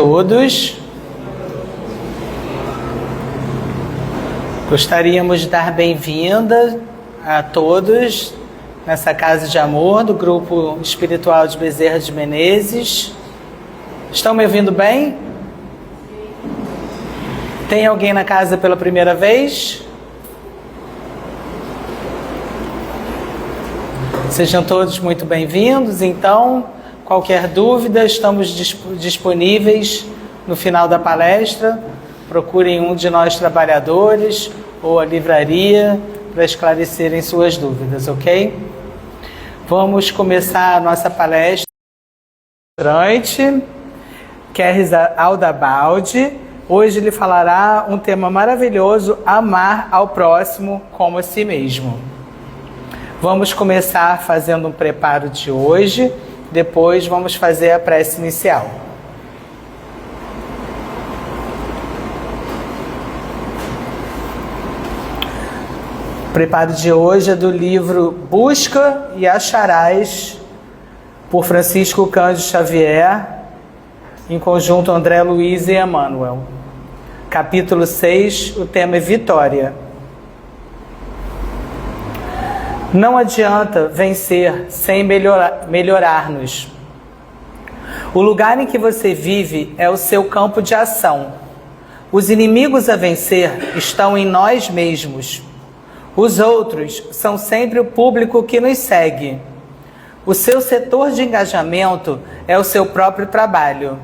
todos. Gostaríamos de dar bem-vinda a todos nessa casa de amor do Grupo Espiritual de Bezerra de Menezes. Estão me ouvindo bem? Tem alguém na casa pela primeira vez? Sejam todos muito bem-vindos. Então, qualquer dúvida, estamos disponíveis no final da palestra. Procurem um de nós trabalhadores ou a livraria para esclarecerem suas dúvidas, ok? Vamos começar a nossa palestra. Kerris Aldabaldi. Hoje ele falará um tema maravilhoso: amar ao próximo como a si mesmo. Vamos começar fazendo um preparo de hoje, depois vamos fazer a prece inicial. O preparo de hoje é do livro Busca e Acharás, por Francisco Cândido Xavier, em conjunto André Luiz e Emmanuel. Capítulo 6, o tema é Vitória. Não adianta vencer sem melhorar-nos. O lugar em que você vive é o seu campo de ação. Os inimigos a vencer estão em nós mesmos. Os outros são sempre o público que nos segue. O seu setor de engajamento é o seu próprio trabalho.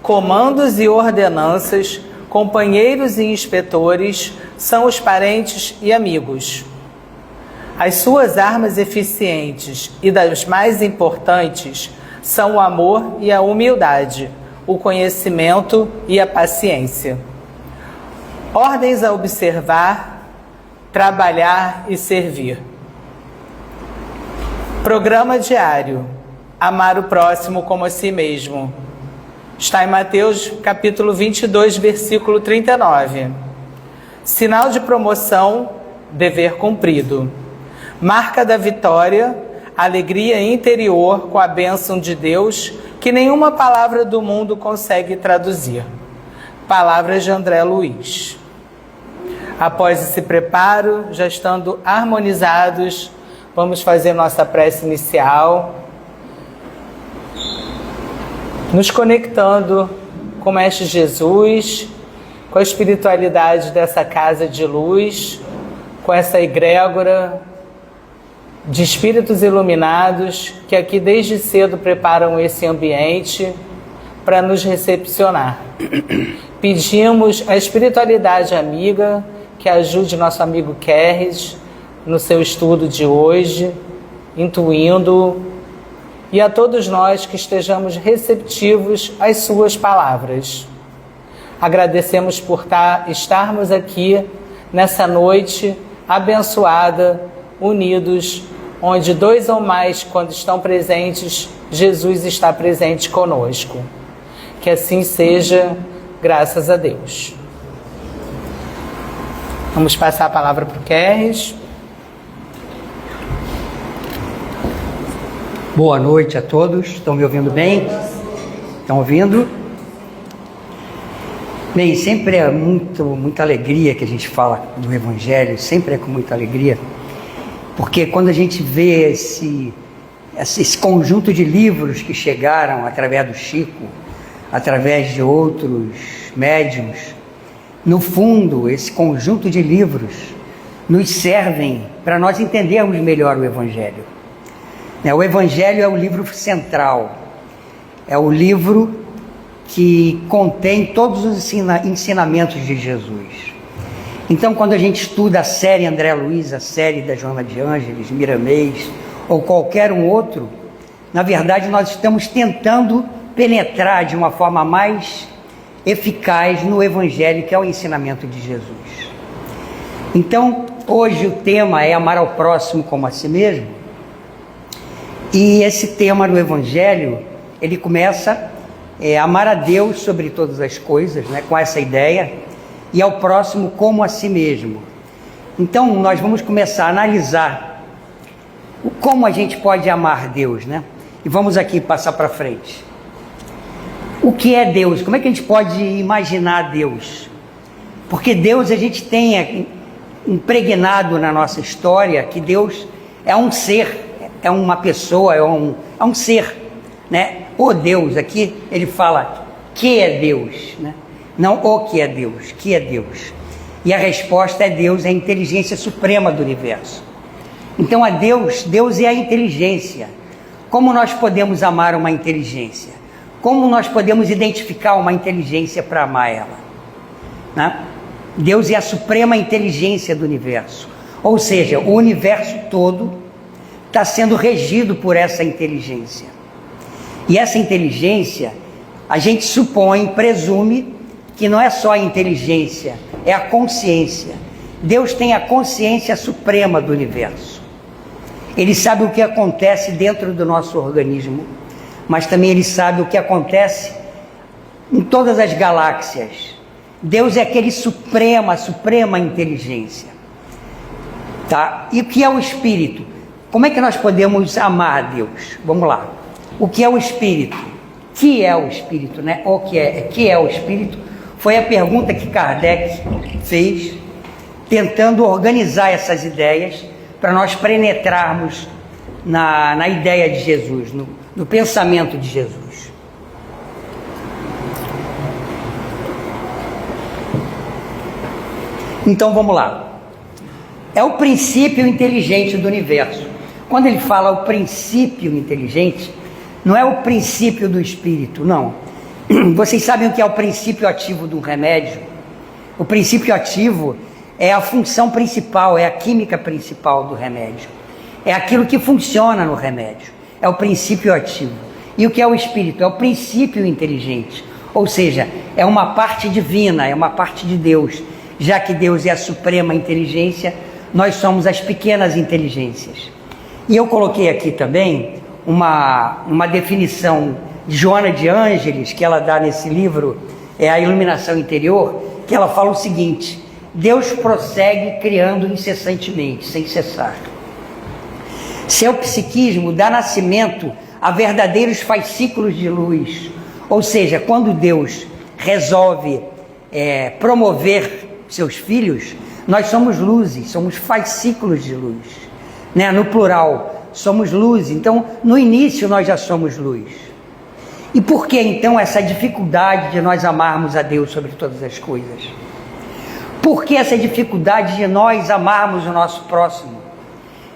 Comandos e ordenanças, companheiros e inspetores são os parentes e amigos. As suas armas eficientes e das mais importantes são o amor e a humildade, o conhecimento e a paciência. Ordens a observar, trabalhar e servir. Programa diário: amar o próximo como a si mesmo. Está em Mateus capítulo 22, versículo 39. Sinal de promoção: dever cumprido. Marca da vitória: alegria interior com a bênção de Deus que nenhuma palavra do mundo consegue traduzir. Palavras de André Luiz. Após esse preparo, já estando harmonizados, vamos fazer nossa prece inicial, nos conectando com o Mestre Jesus, com a espiritualidade dessa casa de luz, com essa egrégora de espíritos iluminados que aqui desde cedo preparam esse ambiente para nos recepcionar. Pedimos à espiritualidade amiga que ajude nosso amigo Kerris no seu estudo de hoje, intuindo, e a todos nós que estejamos receptivos às suas palavras. Agradecemos por estarmos aqui nessa noite abençoada, unidos, onde dois ou mais, quando estão presentes, Jesus está presente conosco. Que assim seja, graças a Deus. Vamos passar a palavra para o Kerris. Boa noite a todos. Estão me ouvindo bem? Estão ouvindo? Bem, sempre é muita alegria que a gente fala do Evangelho, sempre é com muita alegria, porque quando a gente vê esse conjunto de livros que chegaram através do Chico, através de outros médiuns, no fundo, esse conjunto de livros nos servem para nós entendermos melhor o Evangelho. O Evangelho é o livro central, é o livro que contém todos os ensinamentos de Jesus. Então, quando a gente estuda a série André Luiz, a série da Joana de Ângeles, Miramês, ou qualquer um outro, na verdade nós estamos tentando penetrar de uma forma mais eficaz no Evangelho, que é o ensinamento de Jesus. Então, hoje o tema é amar ao próximo como a si mesmo, e esse tema do Evangelho, ele começa amar a Deus sobre todas as coisas, né, com essa ideia, e ao próximo como a si mesmo. Então, nós vamos começar a analisar como a gente pode amar Deus, né? E vamos aqui passar para frente. O que é Deus? Como é que a gente pode imaginar Deus? Porque Deus, a gente tem impregnado na nossa história que Deus é um ser, é uma pessoa, é um ser, né? O Deus, aqui ele fala que é Deus, né? Não o que é Deus, que é Deus. E a resposta é Deus, é a inteligência suprema do universo. Então a Deus é a inteligência. Como nós podemos amar uma inteligência? Como nós podemos identificar uma inteligência para amar ela? Né? Deus é a suprema inteligência do universo. Ou seja, o universo todo está sendo regido por essa inteligência. E essa inteligência, a gente supõe, presume, que não é só a inteligência, é a consciência. Deus tem a consciência suprema do universo. Ele sabe o que acontece dentro do nosso organismo, mas também ele sabe o que acontece em todas as galáxias. Deus é aquele suprema inteligência. Tá? E o que é o Espírito? Como é que nós podemos amar a Deus? Vamos lá. O que é o Espírito? Que é o Espírito, né? O que é o Espírito? Foi a pergunta que Kardec fez, tentando organizar essas ideias para nós penetrarmos na ideia de Jesus, no pensamento de Jesus. Então vamos lá. É o princípio inteligente do universo. Quando ele fala o princípio inteligente, não é o princípio do espírito, não. Vocês sabem o que é o princípio ativo de um remédio? O princípio ativo é a função principal, é a química principal do remédio. É aquilo que funciona no remédio. É o princípio ativo. E o que é o espírito? É o princípio inteligente. Ou seja, é uma parte divina, é uma parte de Deus. Já que Deus é a suprema inteligência, nós somos as pequenas inteligências. E eu coloquei aqui também uma definição de Joana de Ângeles, que ela dá nesse livro, é A Iluminação Interior, que ela fala o seguinte: Deus prossegue criando incessantemente, sem cessar. Seu psiquismo dá nascimento a verdadeiros fascículos de luz. Ou seja, quando Deus resolve promover seus filhos, nós somos luzes, somos fascículos de luz, né? No plural, somos luz. Então, no início nós já somos luz. E por que então essa dificuldade de nós amarmos a Deus sobre todas as coisas? Por que essa dificuldade de nós amarmos o nosso próximo?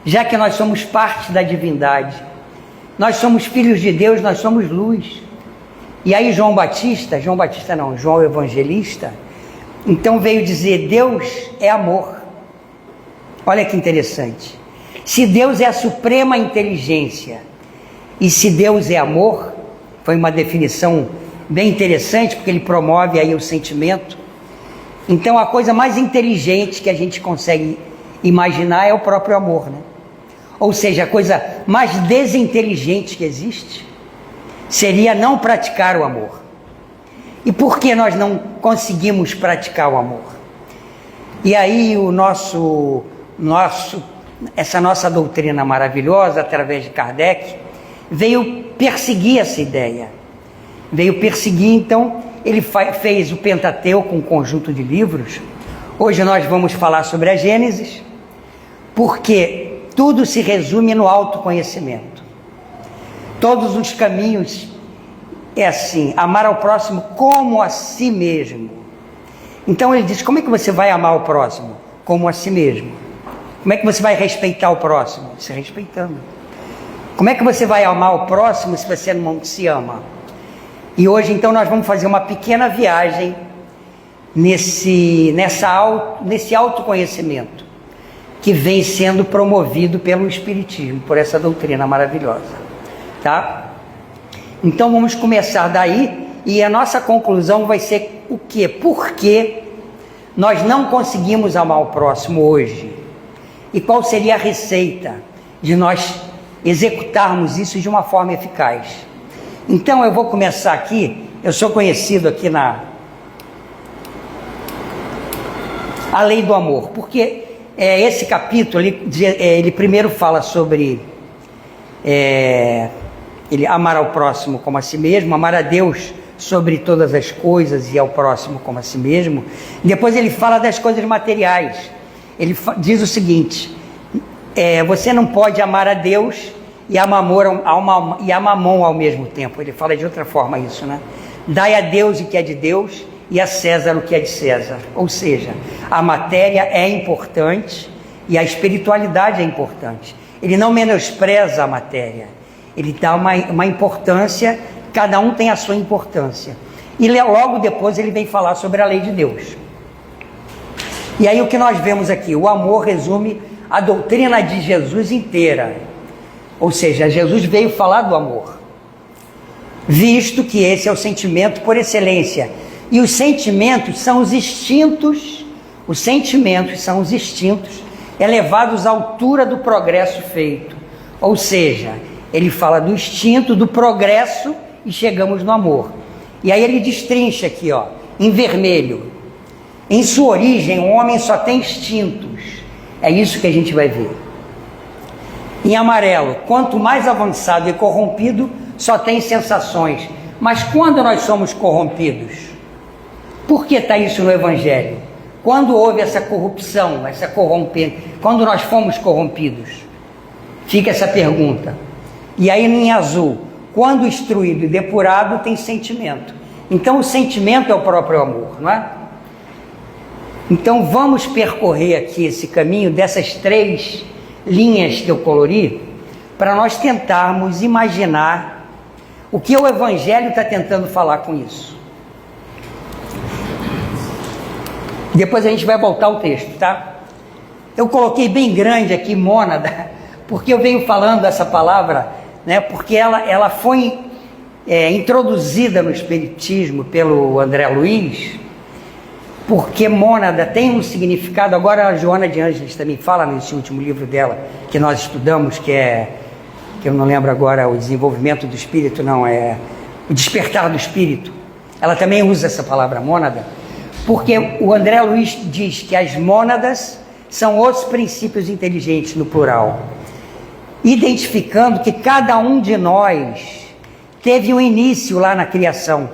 Já que nós somos parte da divindade, nós somos filhos de Deus, nós somos luz. E aí João Evangelista, então veio dizer: Deus é amor. Olha que interessante. Se Deus é a suprema inteligência e se Deus é amor, foi uma definição bem interessante, porque ele promove aí o sentimento. Então a coisa mais inteligente que a gente consegue imaginar é o próprio amor, né? Ou seja, a coisa mais desinteligente que existe seria não praticar o amor. E por que nós não conseguimos praticar o amor? E aí essa nossa doutrina maravilhosa, através de Kardec, veio perseguir essa ideia. Veio perseguir, então, ele fez o Pentateuco, um conjunto de livros. Hoje nós vamos falar sobre a Gênesis, porque tudo se resume no autoconhecimento. Todos os caminhos é assim: amar ao próximo como a si mesmo. Então ele diz: como é que você vai amar o próximo? Como a si mesmo. Como é que você vai respeitar o próximo? Se respeitando. Como é que você vai amar o próximo se você não se ama? E hoje então nós vamos fazer uma pequena viagem nesse autoconhecimento que vem sendo promovido pelo Espiritismo, por essa doutrina maravilhosa, tá? Então vamos começar daí, e a nossa conclusão vai ser o quê? Por que nós não conseguimos amar o próximo hoje? E qual seria a receita de nós executarmos isso de uma forma eficaz? Então eu vou começar aqui. Eu sou conhecido aqui a lei do amor, porque esse capítulo ele primeiro fala sobre ele amar ao próximo como a si mesmo, amar a Deus sobre todas as coisas e ao próximo como a si mesmo. Depois ele fala das coisas materiais. Ele diz o seguinte: você não pode amar a Deus e a mamon ao mesmo tempo. Ele fala de outra forma isso, né? Dai a Deus o que é de Deus e a César o que é de César. Ou seja, a matéria é importante e a espiritualidade é importante. Ele não menospreza a matéria, ele dá uma importância, cada um tem a sua importância. E logo depois ele vem falar sobre a lei de Deus. E aí o que nós vemos aqui? O amor resume a doutrina de Jesus inteira. Ou seja, Jesus veio falar do amor, visto que esse é o sentimento por excelência. E os sentimentos são os instintos, elevados à altura do progresso feito. Ou seja, ele fala do instinto, do progresso, e chegamos no amor. E aí ele destrincha aqui, ó, em vermelho. Em sua origem, o homem só tem instintos. É isso que a gente vai ver. Em amarelo, quanto mais avançado e corrompido, só tem sensações. Mas quando nós somos corrompidos? Por que está isso no Evangelho? Quando houve essa corrupção, quando nós fomos corrompidos? Fica essa pergunta. E aí em azul, quando instruído e depurado, tem sentimento. Então o sentimento é o próprio amor, não é? Então vamos percorrer aqui esse caminho dessas 3 linhas que eu colori, para nós tentarmos imaginar o que o Evangelho está tentando falar com isso. Depois a gente vai voltar ao texto, tá? Eu coloquei bem grande aqui mônada, porque eu venho falando essa palavra, né? Porque ela foi introduzida no Espiritismo pelo André Luiz, porque mônada tem um significado. Agora a Joana de Ângeles também fala nesse último livro dela, que nós estudamos, que eu não lembro agora, o desenvolvimento do espírito, não, é o despertar do espírito. Ela também usa essa palavra mônada, porque o André Luiz diz que as mônadas são os princípios inteligentes, no plural, identificando que cada um de nós teve um início lá na criação,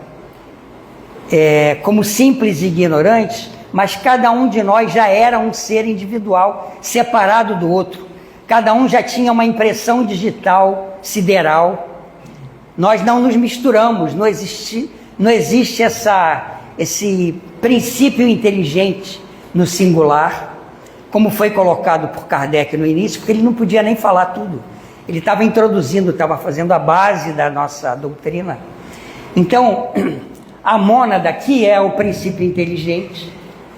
como simples e ignorantes, mas cada um de nós já era um ser individual, separado do outro. Cada um já tinha uma impressão digital, sideral. Nós não nos misturamos, não existe esse princípio inteligente no singular, como foi colocado por Kardec no início, porque ele não podia nem falar tudo. Ele estava introduzindo, estava fazendo a base da nossa doutrina. Então, a mônada aqui é o princípio inteligente.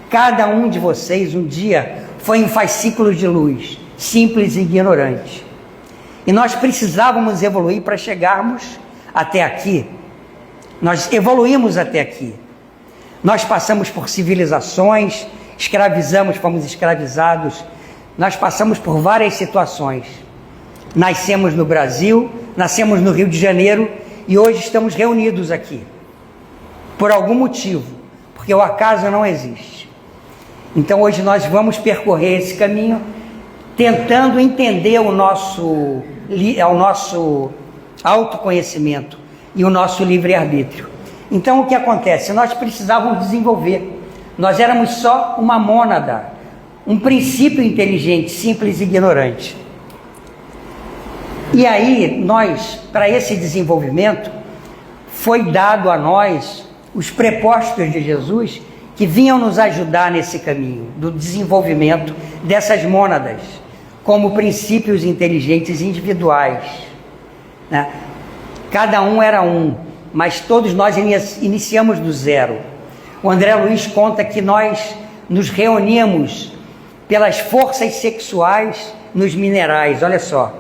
Cada um de vocês um dia foi um fascículo de luz, simples e ignorante. E nós precisávamos evoluir para chegarmos até aqui. Nós evoluímos até aqui. Nós passamos por civilizações, fomos escravizados. Nós passamos por várias situações. Nascemos no Brasil, nascemos no Rio de Janeiro e hoje estamos reunidos aqui. Por algum motivo, porque o acaso não existe. Então hoje nós vamos percorrer esse caminho, tentando entender o nosso autoconhecimento e o nosso livre-arbítrio. Então o que acontece? Nós precisávamos desenvolver. Nós éramos só uma mônada, um princípio inteligente, simples e ignorante. E aí nós, para esse desenvolvimento, foi dado a nós os prepostos de Jesus, que vinham nos ajudar nesse caminho do desenvolvimento dessas mônadas, como princípios inteligentes individuais, né? Cada um era um, mas todos nós iniciamos do zero. O André Luiz conta que nós nos reuníamos pelas forças sexuais nos minerais. Olha só,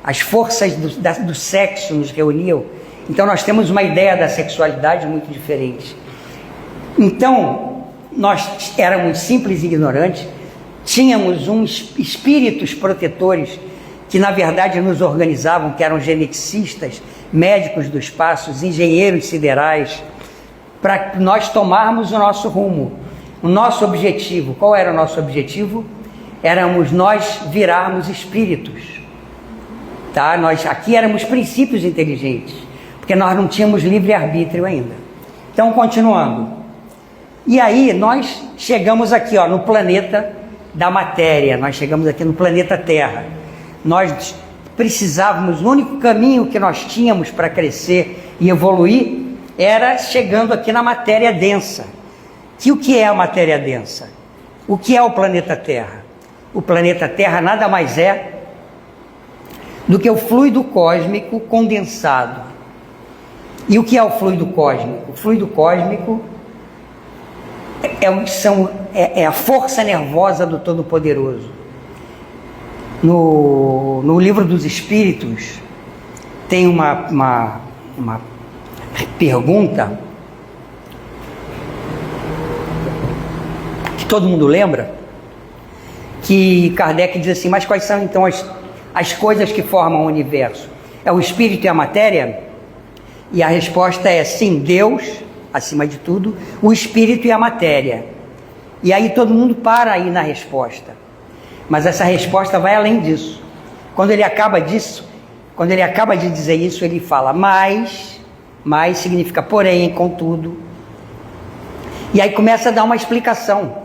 as forças do sexo nos reuniam. Então nós temos uma ideia da sexualidade muito diferente. Então nós éramos simples e ignorantes, tínhamos uns espíritos protetores que na verdade nos organizavam, que eram geneticistas, médicos do espaço, engenheiros siderais, para nós tomarmos o nosso rumo, o nosso objetivo. Qual era o nosso objetivo? Éramos nós virarmos espíritos, tá? Nós aqui éramos princípios inteligentes, porque nós não tínhamos livre-arbítrio ainda. Então, continuando. E aí, nós chegamos aqui, ó, no planeta da matéria, nós chegamos aqui no planeta Terra. Nós precisávamos, o único caminho que nós tínhamos para crescer e evoluir era chegando aqui na matéria densa. Que o que é a matéria densa? O que é o planeta Terra? O planeta Terra nada mais é do que o fluido cósmico condensado. E o que é o fluido cósmico? O fluido cósmico é a força nervosa do Todo-Poderoso. No livro dos Espíritos tem uma pergunta que todo mundo lembra, que Kardec diz assim: mas quais são então as coisas que formam o universo? É o espírito e a matéria? E a resposta é sim, Deus, acima de tudo, o espírito e a matéria. E aí todo mundo para aí na resposta. Mas essa resposta vai além disso. Quando ele acaba de dizer isso, ele fala mais significa porém, contudo. E aí começa a dar uma explicação,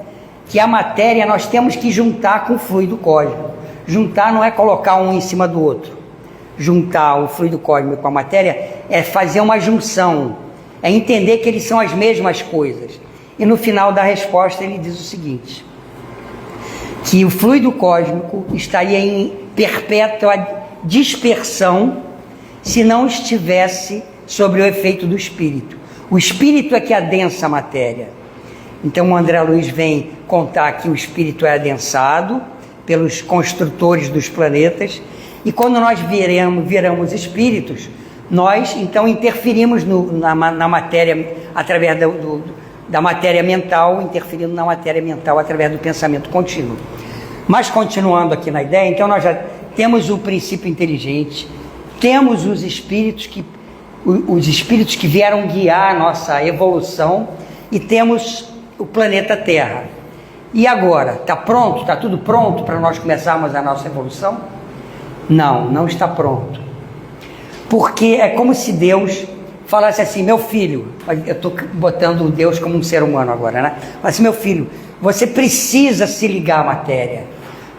que a matéria nós temos que juntar com o fluido cósmico. Juntar não é colocar um em cima do outro. Juntar o fluido cósmico com a matéria é fazer uma junção, é entender que eles são as mesmas coisas. E no final da resposta ele diz o seguinte: que o fluido cósmico estaria em perpétua dispersão se não estivesse sob o efeito do espírito. O espírito é que adensa a matéria. Então o André Luiz vem contar que o espírito é adensado pelos construtores dos planetas, e quando nós viramos espíritos, nós então interferimos na matéria através da matéria mental, interferindo na matéria mental através do pensamento contínuo. Mas continuando aqui na ideia, então nós já temos o princípio inteligente, temos os espíritos que vieram guiar a nossa evolução, e temos o planeta Terra. E agora, está pronto? Está tudo pronto para nós começarmos a nossa evolução? Não está pronto. Porque é como se Deus falasse assim: meu filho, eu estou botando Deus como um ser humano agora, né? Mas assim: meu filho, você precisa se ligar à matéria,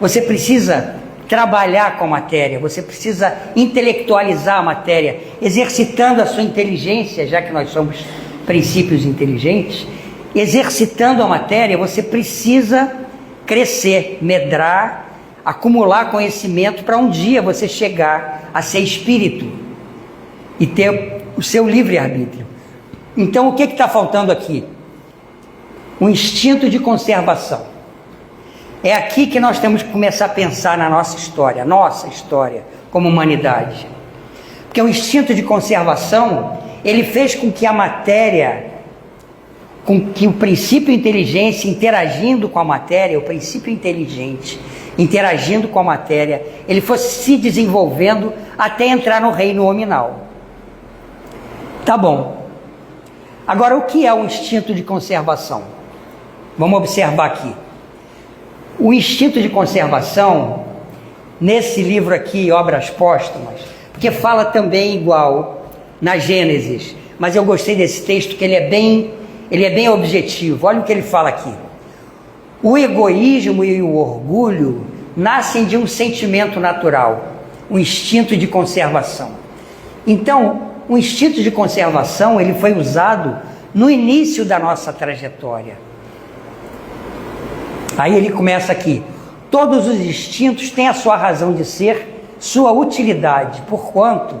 você precisa trabalhar com a matéria, você precisa intelectualizar a matéria, exercitando a sua inteligência, já que nós somos princípios inteligentes, exercitando a matéria, você precisa crescer, medrar, acumular conhecimento para um dia você chegar a ser espírito e ter o seu livre-arbítrio. Então o que está faltando aqui? Um instinto de conservação. É aqui que nós temos que começar a pensar na nossa história como humanidade. Porque o instinto de conservação, ele fez com que a matéria, com que o princípio inteligência interagindo com a matéria, o princípio inteligente interagindo com a matéria, ele fosse se desenvolvendo até entrar no reino nominal. Tá bom. Agora, o que é o instinto de conservação? Vamos observar aqui. O instinto de conservação, nesse livro aqui, Obras Póstumas, porque fala também igual na Gênesis, mas eu gostei desse texto, que ele é bem objetivo. Olha o que ele fala aqui. O egoísmo e o orgulho nascem de um sentimento natural, o instinto de conservação. Então, o instinto de conservação, ele foi usado no início da nossa trajetória. Aí ele começa aqui: todos os instintos têm a sua razão de ser, sua utilidade, porquanto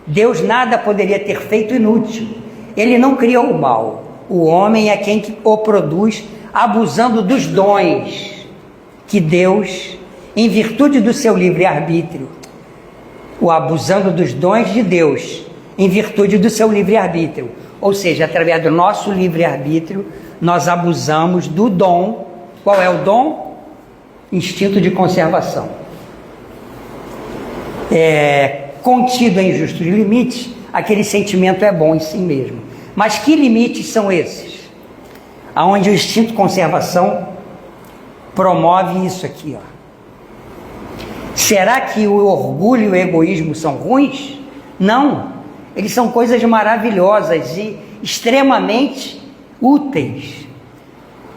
Deus nada poderia ter feito inútil. Ele não criou o mal, o homem é quem o produz, abusando dos dons que Deus, em virtude do seu livre-arbítrio, abusando dos dons de Deus, em virtude do seu livre-arbítrio, ou seja, através do nosso livre-arbítrio, nós abusamos do dom. Qual é o dom? Instinto de conservação. Contido em justos limites, aquele sentimento é bom em si mesmo. Mas que limites são esses? Aonde o instinto de conservação promove isso aqui, ó. Será que o orgulho e o egoísmo são ruins? Não. Eles são coisas maravilhosas extremamente úteis.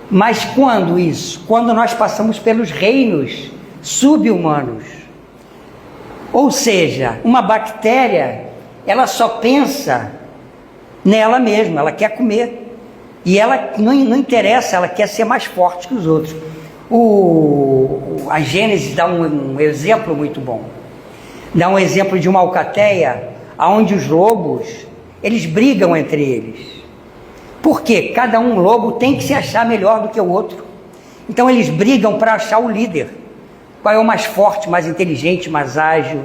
Mas quando isso? Quando nós passamos pelos reinos subhumanos. Ou seja, uma bactéria, ela só pensa nela mesma, ela quer comer. E ela não interessa, ela quer ser mais forte que os outros. A Gênesis dá um exemplo muito bom. Dá um exemplo de uma alcateia, onde os lobos, eles brigam entre eles. Por quê? Cada lobo tem que se achar melhor do que o outro. Então eles brigam para achar o líder. Qual é o mais forte, mais inteligente, mais ágil.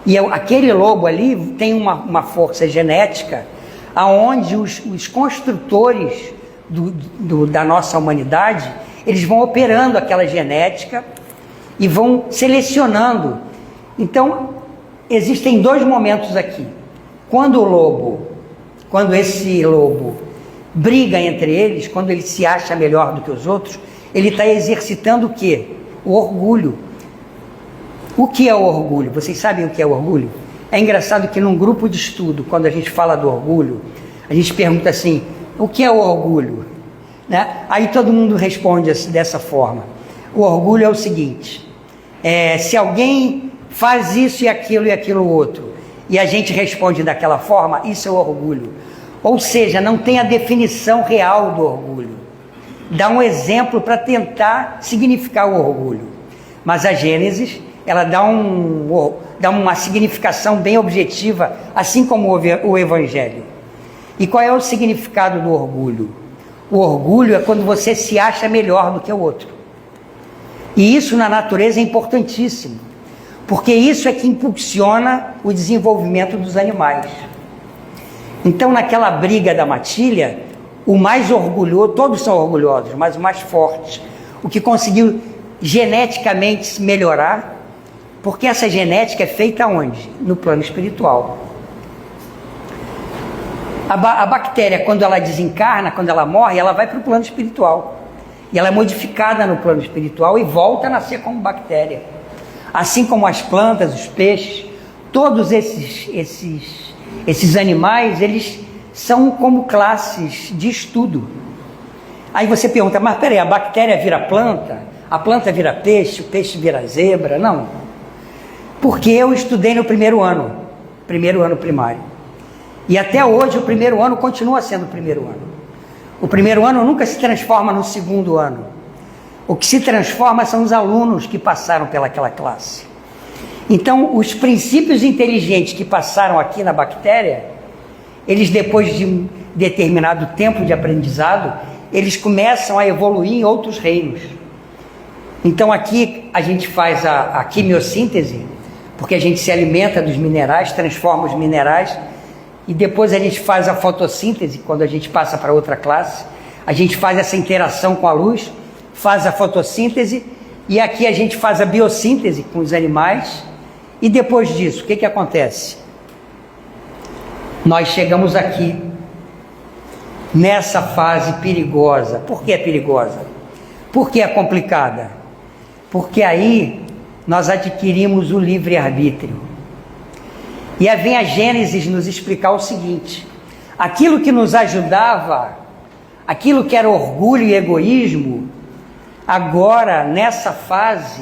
E aquele lobo ali tem uma força genética aonde os construtores da nossa humanidade, eles vão operando aquela genética e vão selecionando. Então, existem dois momentos aqui. Quando esse lobo briga entre eles, quando ele se acha melhor do que os outros, ele está exercitando o quê? O orgulho. O que é o orgulho? Vocês sabem o que é o orgulho? É engraçado que num grupo de estudo, quando a gente fala do orgulho, a gente pergunta assim, o que é o orgulho? Né? Aí todo mundo responde assim, dessa forma. O orgulho é o seguinte, se alguém faz isso e aquilo outro, e a gente responde daquela forma, isso é o orgulho. Ou seja, não tem a definição real do orgulho. Dá um exemplo para tentar significar o orgulho. Mas a Gênesis, ela dá uma significação bem objetiva, assim como o Evangelho. E qual é o significado do orgulho? O orgulho é quando você se acha melhor do que o outro. E isso na natureza é importantíssimo, porque isso é que impulsiona o desenvolvimento dos animais. Então, naquela briga da matilha, o mais orgulhoso, todos são orgulhosos, mas o mais forte, o que conseguiu geneticamente se melhorar, porque essa genética é feita onde? No plano espiritual. A bactéria, quando ela desencarna, quando ela morre, ela vai para o plano espiritual. E ela é modificada no plano espiritual e volta a nascer como bactéria. Assim como as plantas, os peixes, todos esses animais, eles são como classes de estudo. Aí você pergunta, mas peraí, a bactéria vira planta? A planta vira peixe, o peixe vira zebra? Não. Porque eu estudei no primeiro ano primário. E até hoje o primeiro ano continua sendo o primeiro ano. O primeiro ano nunca se transforma no segundo ano. O que se transforma são os alunos que passaram pelaquela classe. Então, os princípios inteligentes que passaram aqui na bactéria, eles depois de um determinado tempo de aprendizado, eles começam a evoluir em outros reinos. Então aqui a gente faz a quimiossíntese, porque a gente se alimenta dos minerais, transforma os minerais, e depois a gente faz a fotossíntese, quando a gente passa para outra classe, a gente faz essa interação com a luz, faz a fotossíntese, e aqui a gente faz a biossíntese com os animais, e depois disso, o que acontece? Nós chegamos aqui, nessa fase perigosa. Por que é perigosa? Por que é complicada? Porque aí nós adquirimos o livre-arbítrio. E aí vem a Gênesis nos explicar o seguinte, aquilo que nos ajudava, aquilo que era orgulho e egoísmo, agora, nessa fase,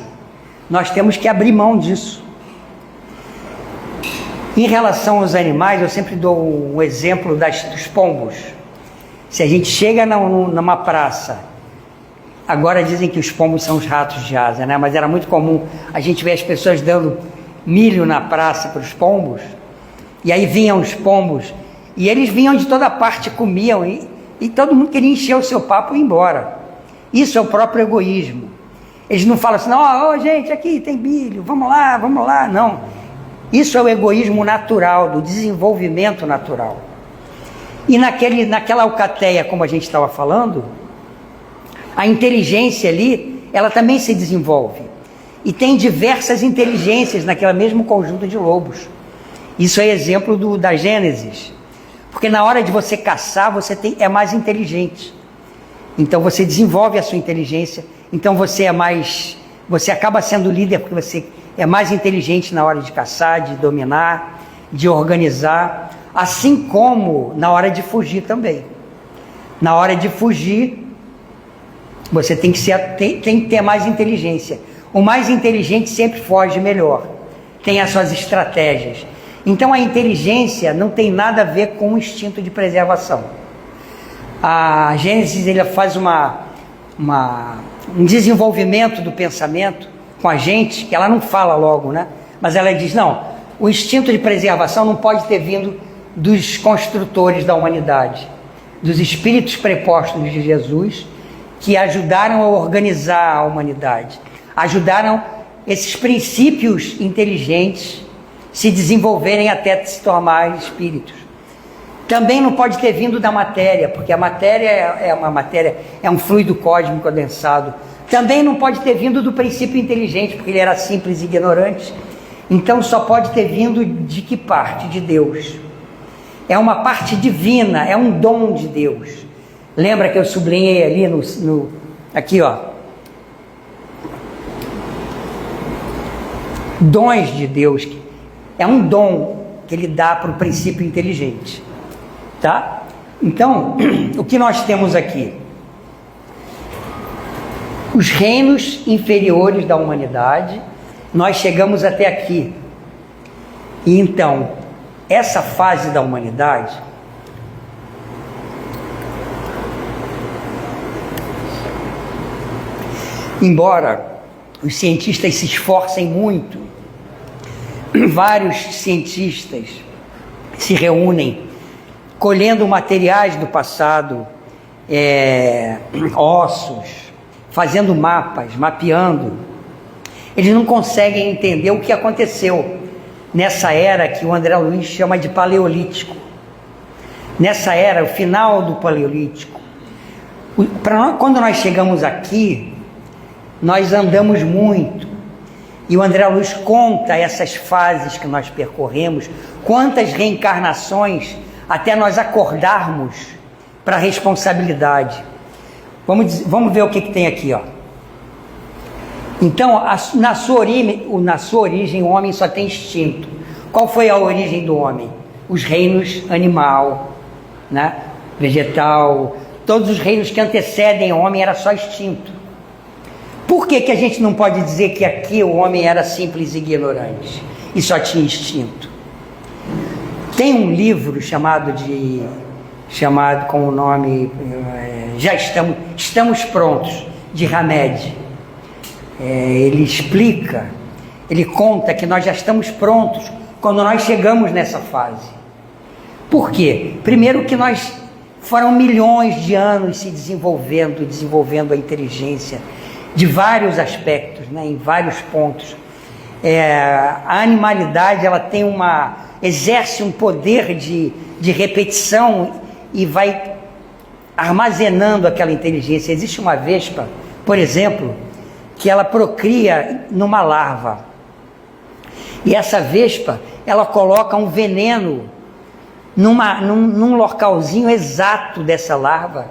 nós temos que abrir mão disso. Em relação aos animais, eu sempre dou um exemplo dos pombos. Se a gente chega numa praça, agora dizem que os pombos são os ratos de asa, né? Mas era muito comum a gente ver as pessoas dando milho na praça para os pombos, e aí vinham os pombos, e eles vinham de toda parte, comiam, e todo mundo queria encher o seu papo e ir embora. Isso é o próprio egoísmo. Eles não falam assim, não, gente, aqui tem milho, vamos lá, não. Isso é o egoísmo natural, do desenvolvimento natural. E naquela alcateia, como a gente estava falando, a inteligência ali, ela também se desenvolve. E tem diversas inteligências naquele mesmo conjunto de lobos. Isso é exemplo da Gênesis. Porque na hora de você caçar, é mais inteligente. Então você desenvolve a sua inteligência. Então você acaba sendo líder porque você é mais inteligente na hora de caçar, de dominar, de organizar. Assim como na hora de fugir também. Na hora de fugir, você tem que ter mais inteligência. O mais inteligente sempre foge melhor, tem as suas estratégias. Então a inteligência não tem nada a ver com o instinto de preservação. A Gênesis ele faz um desenvolvimento do pensamento com a gente, que ela não fala logo, né? Mas ela diz, não, o instinto de preservação não pode ter vindo dos construtores da humanidade, dos espíritos prepostos de Jesus, que ajudaram a organizar a humanidade, ajudaram esses princípios inteligentes se desenvolverem até se tornar espíritos. Também não pode ter vindo da matéria, porque a matéria é um fluido cósmico condensado. Também não pode ter vindo do princípio inteligente, porque ele era simples e ignorante. Então só pode ter vindo de que parte? De Deus. É uma parte divina, é um dom de Deus. Lembra que eu sublinhei ali aqui, ó. Dons de Deus. É um dom que ele dá para o princípio inteligente. Tá? Então, o que nós temos aqui? Os reinos inferiores da humanidade, nós chegamos até aqui. E então, essa fase da humanidade, embora os cientistas se esforcem muito, vários cientistas se reúnem colhendo materiais do passado, ossos, fazendo mapas, mapeando. Eles não conseguem entender o que aconteceu nessa era que o André Luiz chama de Paleolítico. Nessa era, o final do Paleolítico. Quando nós chegamos aqui, nós andamos muito. E o André Luiz conta essas fases que nós percorremos, quantas reencarnações até nós acordarmos para a responsabilidade. Vamos ver o que tem aqui, ó. Então, na sua origem, o homem só tem instinto. Qual foi a origem do homem? Os reinos animal, né? Vegetal, todos os reinos que antecedem o homem era só instinto. Por que a gente não pode dizer que aqui o homem era simples e ignorante e só tinha instinto? Tem um livro chamado com o nome Estamos Prontos, de Hamed. Ele explica, ele conta que nós já estamos prontos quando nós chegamos nessa fase. Por quê? Primeiro que foram milhões de anos se desenvolvendo a inteligência de vários aspectos, né, em vários pontos. A animalidade ela exerce um poder de repetição e vai armazenando aquela inteligência. Existe uma vespa, por exemplo, que ela procria numa larva. E essa vespa, ela coloca um veneno num localzinho exato dessa larva,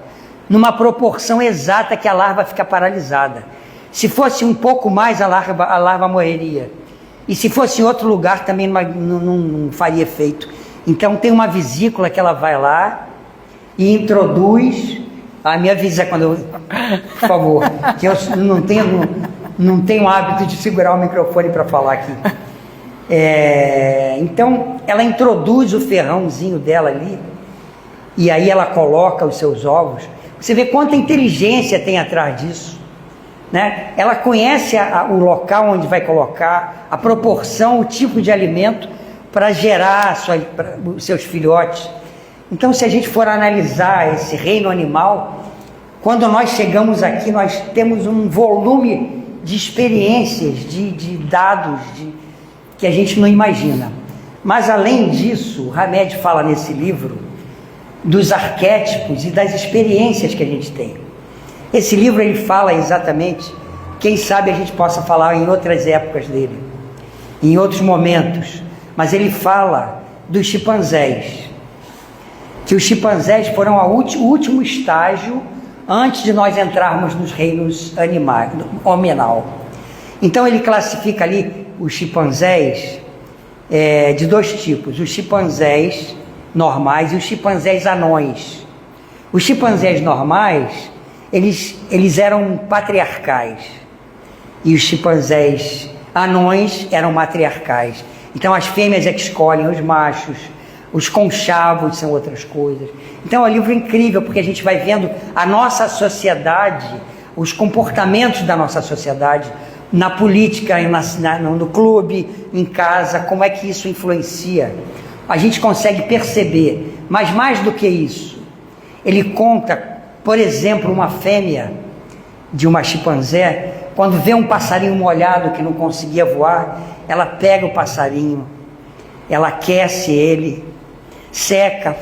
numa proporção exata que a larva fica paralisada. Se fosse um pouco mais, a larva morreria. E se fosse em outro lugar, também não faria efeito. Então tem uma vesícula que ela vai lá e introduz. Me avisa por favor, que eu não tenho hábito de segurar o microfone para falar aqui. Então ela introduz o ferrãozinho dela ali, e aí ela coloca os seus ovos. Você vê quanta inteligência tem atrás disso, né? Ela conhece o local onde vai colocar, a proporção, o tipo de alimento para gerar os seus filhotes. Então, se a gente for analisar esse reino animal, quando nós chegamos aqui, nós temos um volume de experiências, de dados que a gente não imagina. Mas, além disso, o Hamed fala nesse livro dos arquétipos e das experiências que a gente tem. Esse livro ele fala exatamente, quem sabe a gente possa falar em outras épocas dele, em outros momentos, mas ele fala dos chimpanzés, que os chimpanzés foram o último estágio antes de nós entrarmos nos reinos animais, hominal. Então ele classifica ali os chimpanzés de dois tipos: os chimpanzés normais e os chimpanzés anões. Os chimpanzés normais, eles eram patriarcais e os chimpanzés anões eram matriarcais. Então as fêmeas é que escolhem os machos, os conchavos são outras coisas. Então é um livro incrível, porque a gente vai vendo a nossa sociedade, os comportamentos da nossa sociedade, na política, no clube, em casa, como é que isso influencia. A gente consegue perceber, mas mais do que isso, ele conta, por exemplo, uma fêmea de uma chimpanzé, quando vê um passarinho molhado que não conseguia voar, ela pega o passarinho, ela aquece ele, seca,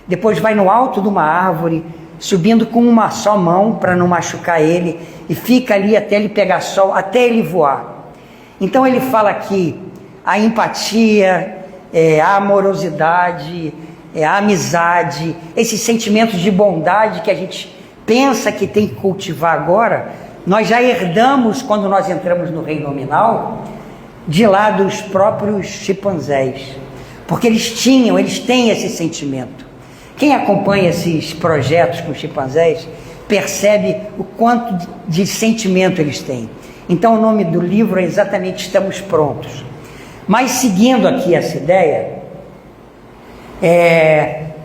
depois vai no alto de uma árvore, subindo com uma só mão para não machucar ele, e fica ali até ele pegar sol, até ele voar. Então ele fala aqui a empatia, a amorosidade, a amizade, esses sentimentos de bondade que a gente pensa que tem que cultivar agora, nós já herdamos quando nós entramos no reino nominal, de lá dos próprios chimpanzés, porque eles têm esse sentimento. Quem acompanha esses projetos com chimpanzés percebe o quanto de sentimento eles têm. Então o nome do livro é exatamente Estamos Prontos. Mas seguindo aqui essa ideia,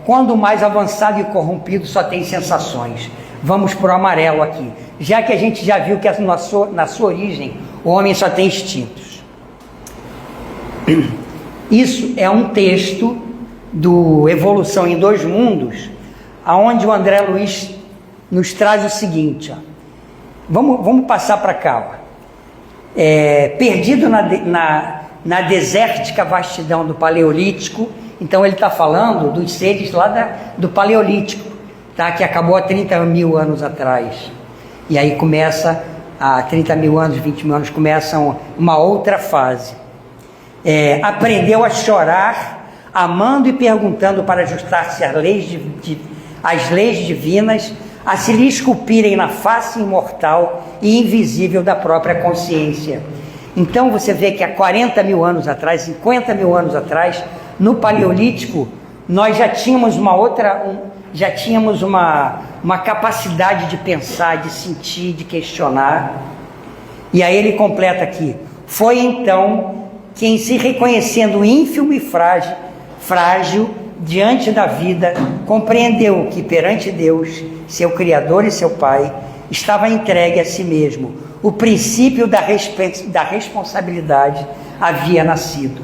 quando o mais avançado e corrompido só tem sensações. Vamos para o amarelo aqui, já que a gente já viu que na sua origem o homem só tem instintos. Isso é um texto do Evolução em Dois Mundos, aonde o André Luiz nos traz o seguinte, ó. Vamos passar para cá, ó. Perdido na desértica vastidão do Paleolítico. Então ele está falando dos seres lá do Paleolítico, tá? Que acabou há 30 mil anos atrás. E aí começa, há 30 mil anos, 20 mil anos, começam uma outra fase. Aprendeu a chorar, amando e perguntando para ajustar-se às leis divinas, a se lhe esculpirem na face imortal e invisível da própria consciência. Então você vê que há 40 mil anos atrás, 50 mil anos atrás, no Paleolítico, nós já tínhamos uma capacidade de pensar, de sentir, de questionar. E aí ele completa aqui: foi então quem, se reconhecendo ínfimo e frágil diante da vida, compreendeu que perante Deus, seu Criador e seu Pai, estava entregue a si mesmo. O princípio da responsabilidade havia nascido.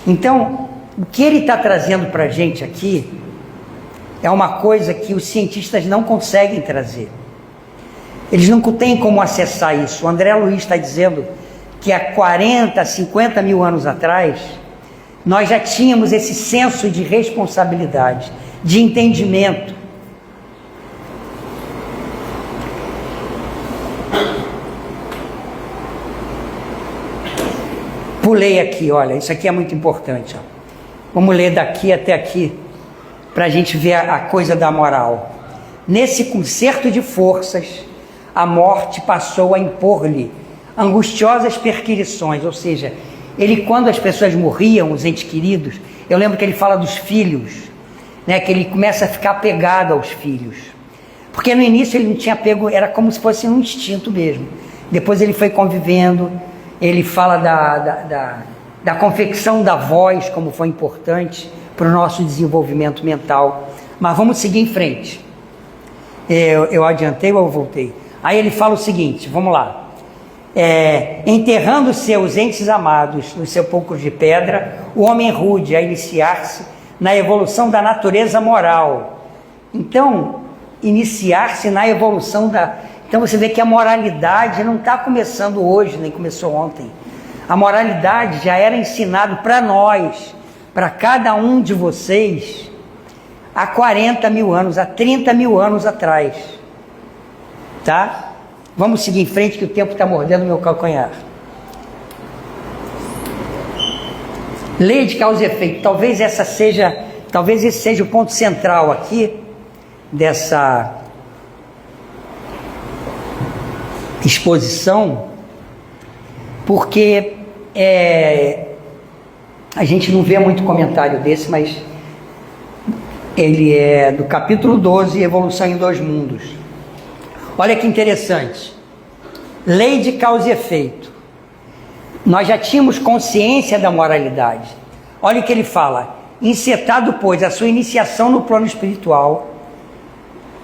Então, o que ele está trazendo para a gente aqui é uma coisa que os cientistas não conseguem trazer. Eles não têm como acessar isso. O André Luiz está dizendo que há 40, 50 mil anos atrás, nós já tínhamos esse senso de responsabilidade, de entendimento. Pulei aqui, olha, isso aqui é muito importante, ó. Vamos ler daqui até aqui, para a gente ver a coisa da moral. Nesse concerto de forças, a morte passou a impor-lhe angustiosas perquisições, ou seja, ele, quando as pessoas morriam, os entes queridos, eu lembro que ele fala dos filhos, né, que ele começa a ficar apegado aos filhos, porque no início ele não tinha apego, era como se fosse um instinto mesmo. Depois ele foi convivendo, ele fala da confecção da voz, como foi importante para o nosso desenvolvimento mental. Mas vamos seguir em frente. Eu adiantei ou eu voltei? Aí ele fala o seguinte, vamos lá. Enterrando seus entes amados no sepulcro de pedra, o homem rude a iniciar-se na evolução da natureza moral. Então, iniciar-se na evolução Então você vê que a moralidade não está começando hoje, nem começou ontem. A moralidade já era ensinado para nós, para cada um de vocês, há 40 mil anos, há 30 mil anos atrás. Tá? Vamos seguir em frente, que o tempo está mordendo meu calcanhar. Lei de causa e efeito. Talvez esse seja o ponto central aqui dessa exposição, porque a gente não vê muito comentário desse, mas Ele é do capítulo 12, Evolução em Dois Mundos. Olha que interessante. Lei de causa e efeito. Nós já tínhamos consciência da moralidade. Olha o que ele fala. Encetado, pois, a sua iniciação no plano espiritual,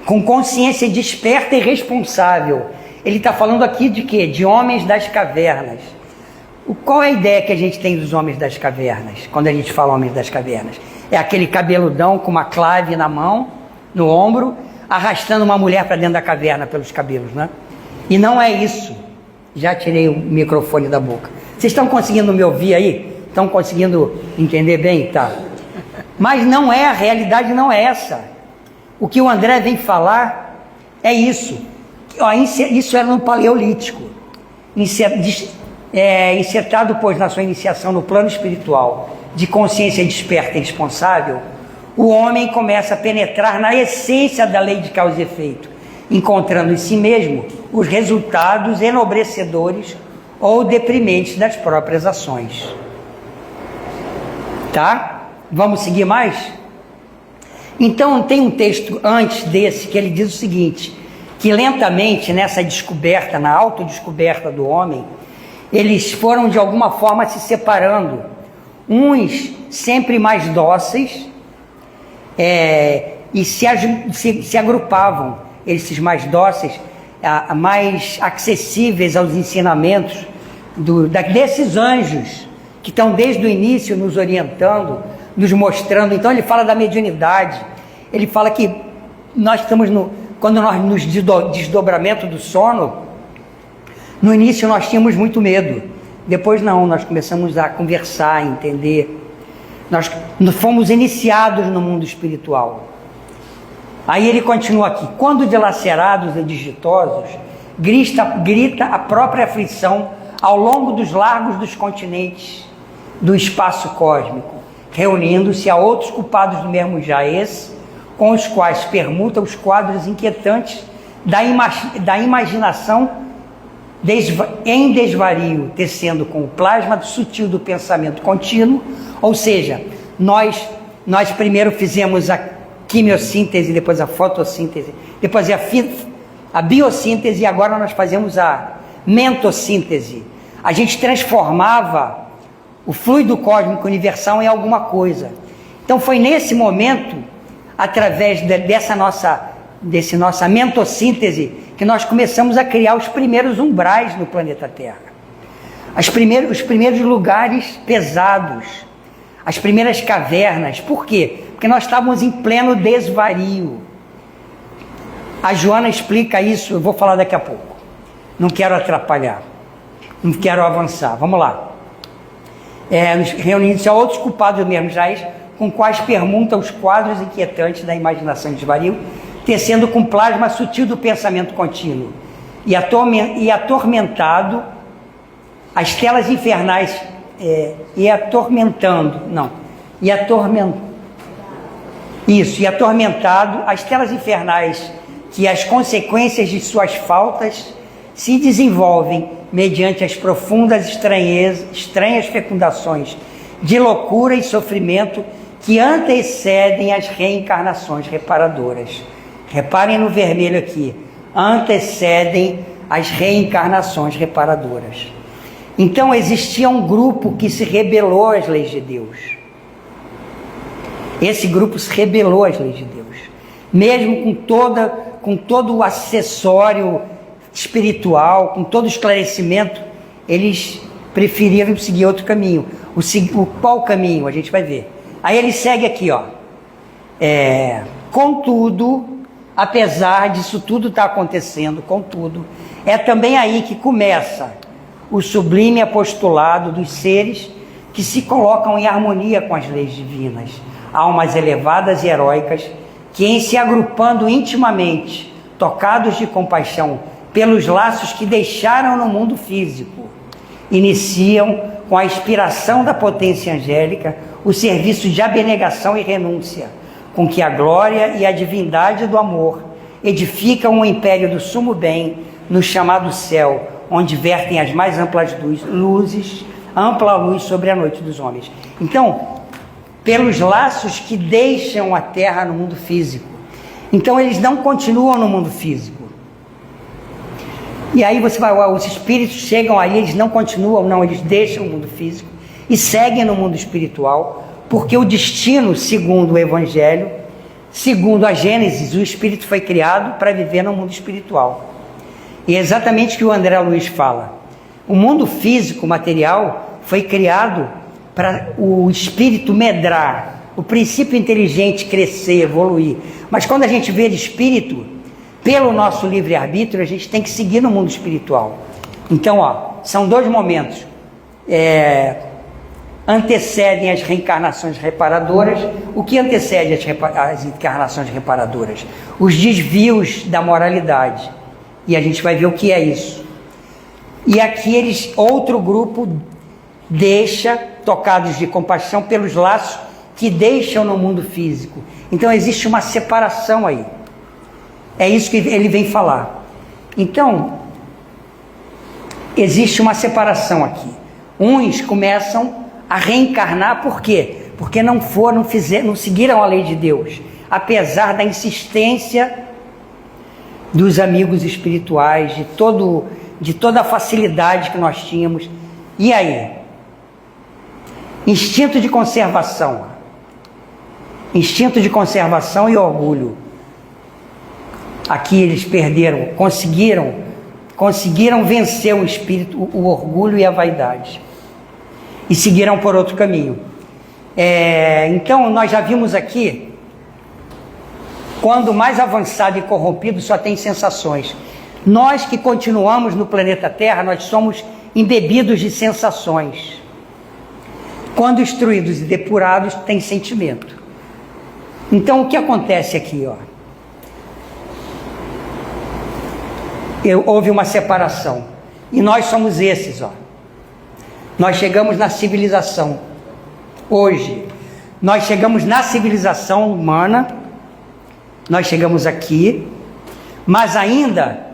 com consciência desperta e responsável. Ele está falando aqui de quê? De homens das cavernas. Qual é a ideia que a gente tem dos homens das cavernas, quando a gente fala homens das cavernas? É aquele cabeludão com uma clave na mão, no ombro, arrastando uma mulher para dentro da caverna pelos cabelos, né? E não é isso. Já tirei o microfone da boca. Vocês estão conseguindo me ouvir aí? Estão conseguindo entender bem? Tá. Mas não é, a realidade não é essa. O que o André vem falar é isso. Isso era no Paleolítico. Insertado, pois, na sua iniciação no plano espiritual, de consciência desperta e responsável, o homem começa a penetrar na essência da lei de causa e efeito, encontrando em si mesmo os resultados enobrecedores ou deprimentes das próprias ações. Tá? Vamos seguir mais? Então, tem um texto antes desse que ele diz o seguinte, que lentamente, nessa descoberta, na autodescoberta do homem, eles foram de alguma forma se separando, uns sempre mais dóceis, e se agrupavam, esses mais dóceis, mais acessíveis aos ensinamentos desses anjos, que estão desde o início nos orientando, nos mostrando. Então ele fala da mediunidade, ele fala que nós estamos quando nós nos desdobramento do sono, no início nós tínhamos muito medo, depois não, nós começamos a conversar, a entender, nós fomos iniciados no mundo espiritual. Aí ele continua aqui, quando dilacerados e digitosos, grita a própria aflição ao longo dos largos dos continentes do espaço cósmico, reunindo-se a outros culpados do mesmo jaez, com os quais permuta os quadros inquietantes da imaginação em desvario, tecendo com o plasma sutil do pensamento contínuo. Ou seja, nós primeiro fizemos a quimiossíntese, depois a fotossíntese, depois a biossíntese, e agora nós fazemos a mentossíntese. A gente transformava o fluido cósmico universal em alguma coisa. Então foi nesse momento, através dessa nossa mentossíntese, que nós começamos a criar os primeiros umbrais no planeta Terra. Os primeiros lugares pesados, as primeiras cavernas. Por quê? Porque nós estávamos em pleno desvario. A Joana explica isso, eu vou falar daqui a pouco. Não quero atrapalhar, não quero avançar. Vamos lá. Reunindo-se a outros culpados do mesmo jaez, com quais permutam os quadros inquietantes da imaginação em desvario, tecendo com plasma sutil do pensamento contínuo, e atormentado as telas infernais, e atormentado as telas infernais, que as consequências de suas faltas se desenvolvem mediante as profundas estranhas fecundações de loucura e sofrimento que antecedem as reencarnações reparadoras. Reparem no vermelho aqui, antecedem as reencarnações reparadoras. Então existia um grupo que se rebelou às leis de Deus. Esse grupo se rebelou às leis de Deus, mesmo com todo o acessório espiritual, com todo o esclarecimento, eles preferiram seguir outro caminho. Qual caminho? A gente vai ver. Aí ele segue aqui, ó. Contudo, apesar disso tudo estar acontecendo, contudo, é também aí que começa o sublime apostolado dos seres que se colocam em harmonia com as leis divinas, almas elevadas e heróicas, que em se agrupando intimamente, tocados de compaixão pelos laços que deixaram no mundo físico, iniciam, com a inspiração da potência angélica, o serviço de abnegação e renúncia, com que a glória e a divindade do amor edificam o império do sumo bem no chamado céu, onde vertem as mais amplas luzes, ampla luz sobre a noite dos homens. Então, pelos laços que deixam a Terra no mundo físico. Então eles não continuam no mundo físico. E aí você vai, os espíritos chegam aí, eles não continuam, não, eles deixam o mundo físico e seguem no mundo espiritual, porque o destino, segundo o Evangelho, segundo a Gênesis, o espírito foi criado para viver no mundo espiritual. E é exatamente o que o André Luiz fala. O mundo físico, material, foi criado para o espírito medrar, o princípio inteligente crescer, evoluir. Mas quando a gente vê de espírito, pelo nosso livre-arbítrio, a gente tem que seguir no mundo espiritual. Então, são dois momentos. Antecedem as reencarnações reparadoras. O que antecede as encarnações reparadoras? Os desvios da moralidade. E a gente vai ver o que é isso. E aqui outro grupo deixa, tocados de compaixão, pelos laços que deixam no mundo físico. Então existe uma separação aí. É isso que ele vem falar. Então, existe uma separação aqui. Uns começam a reencarnar, por quê? Porque não seguiram a lei de Deus, apesar da insistência dos amigos espirituais, de toda a facilidade que nós tínhamos. E aí? Instinto de conservação e orgulho. Aqui eles perderam, conseguiram vencer o espírito, o orgulho e a vaidade, e seguiram por outro caminho. Então nós já vimos aqui, quando mais avançado e corrompido só tem sensações. Nós que continuamos no planeta Terra, nós somos embebidos de sensações. Quando instruídos e depurados, tem sentimento. Então o que acontece aqui? Houve uma separação. E nós somos esses. Nós chegamos na civilização. Hoje, nós chegamos na civilização humana. Nós chegamos aqui, mas ainda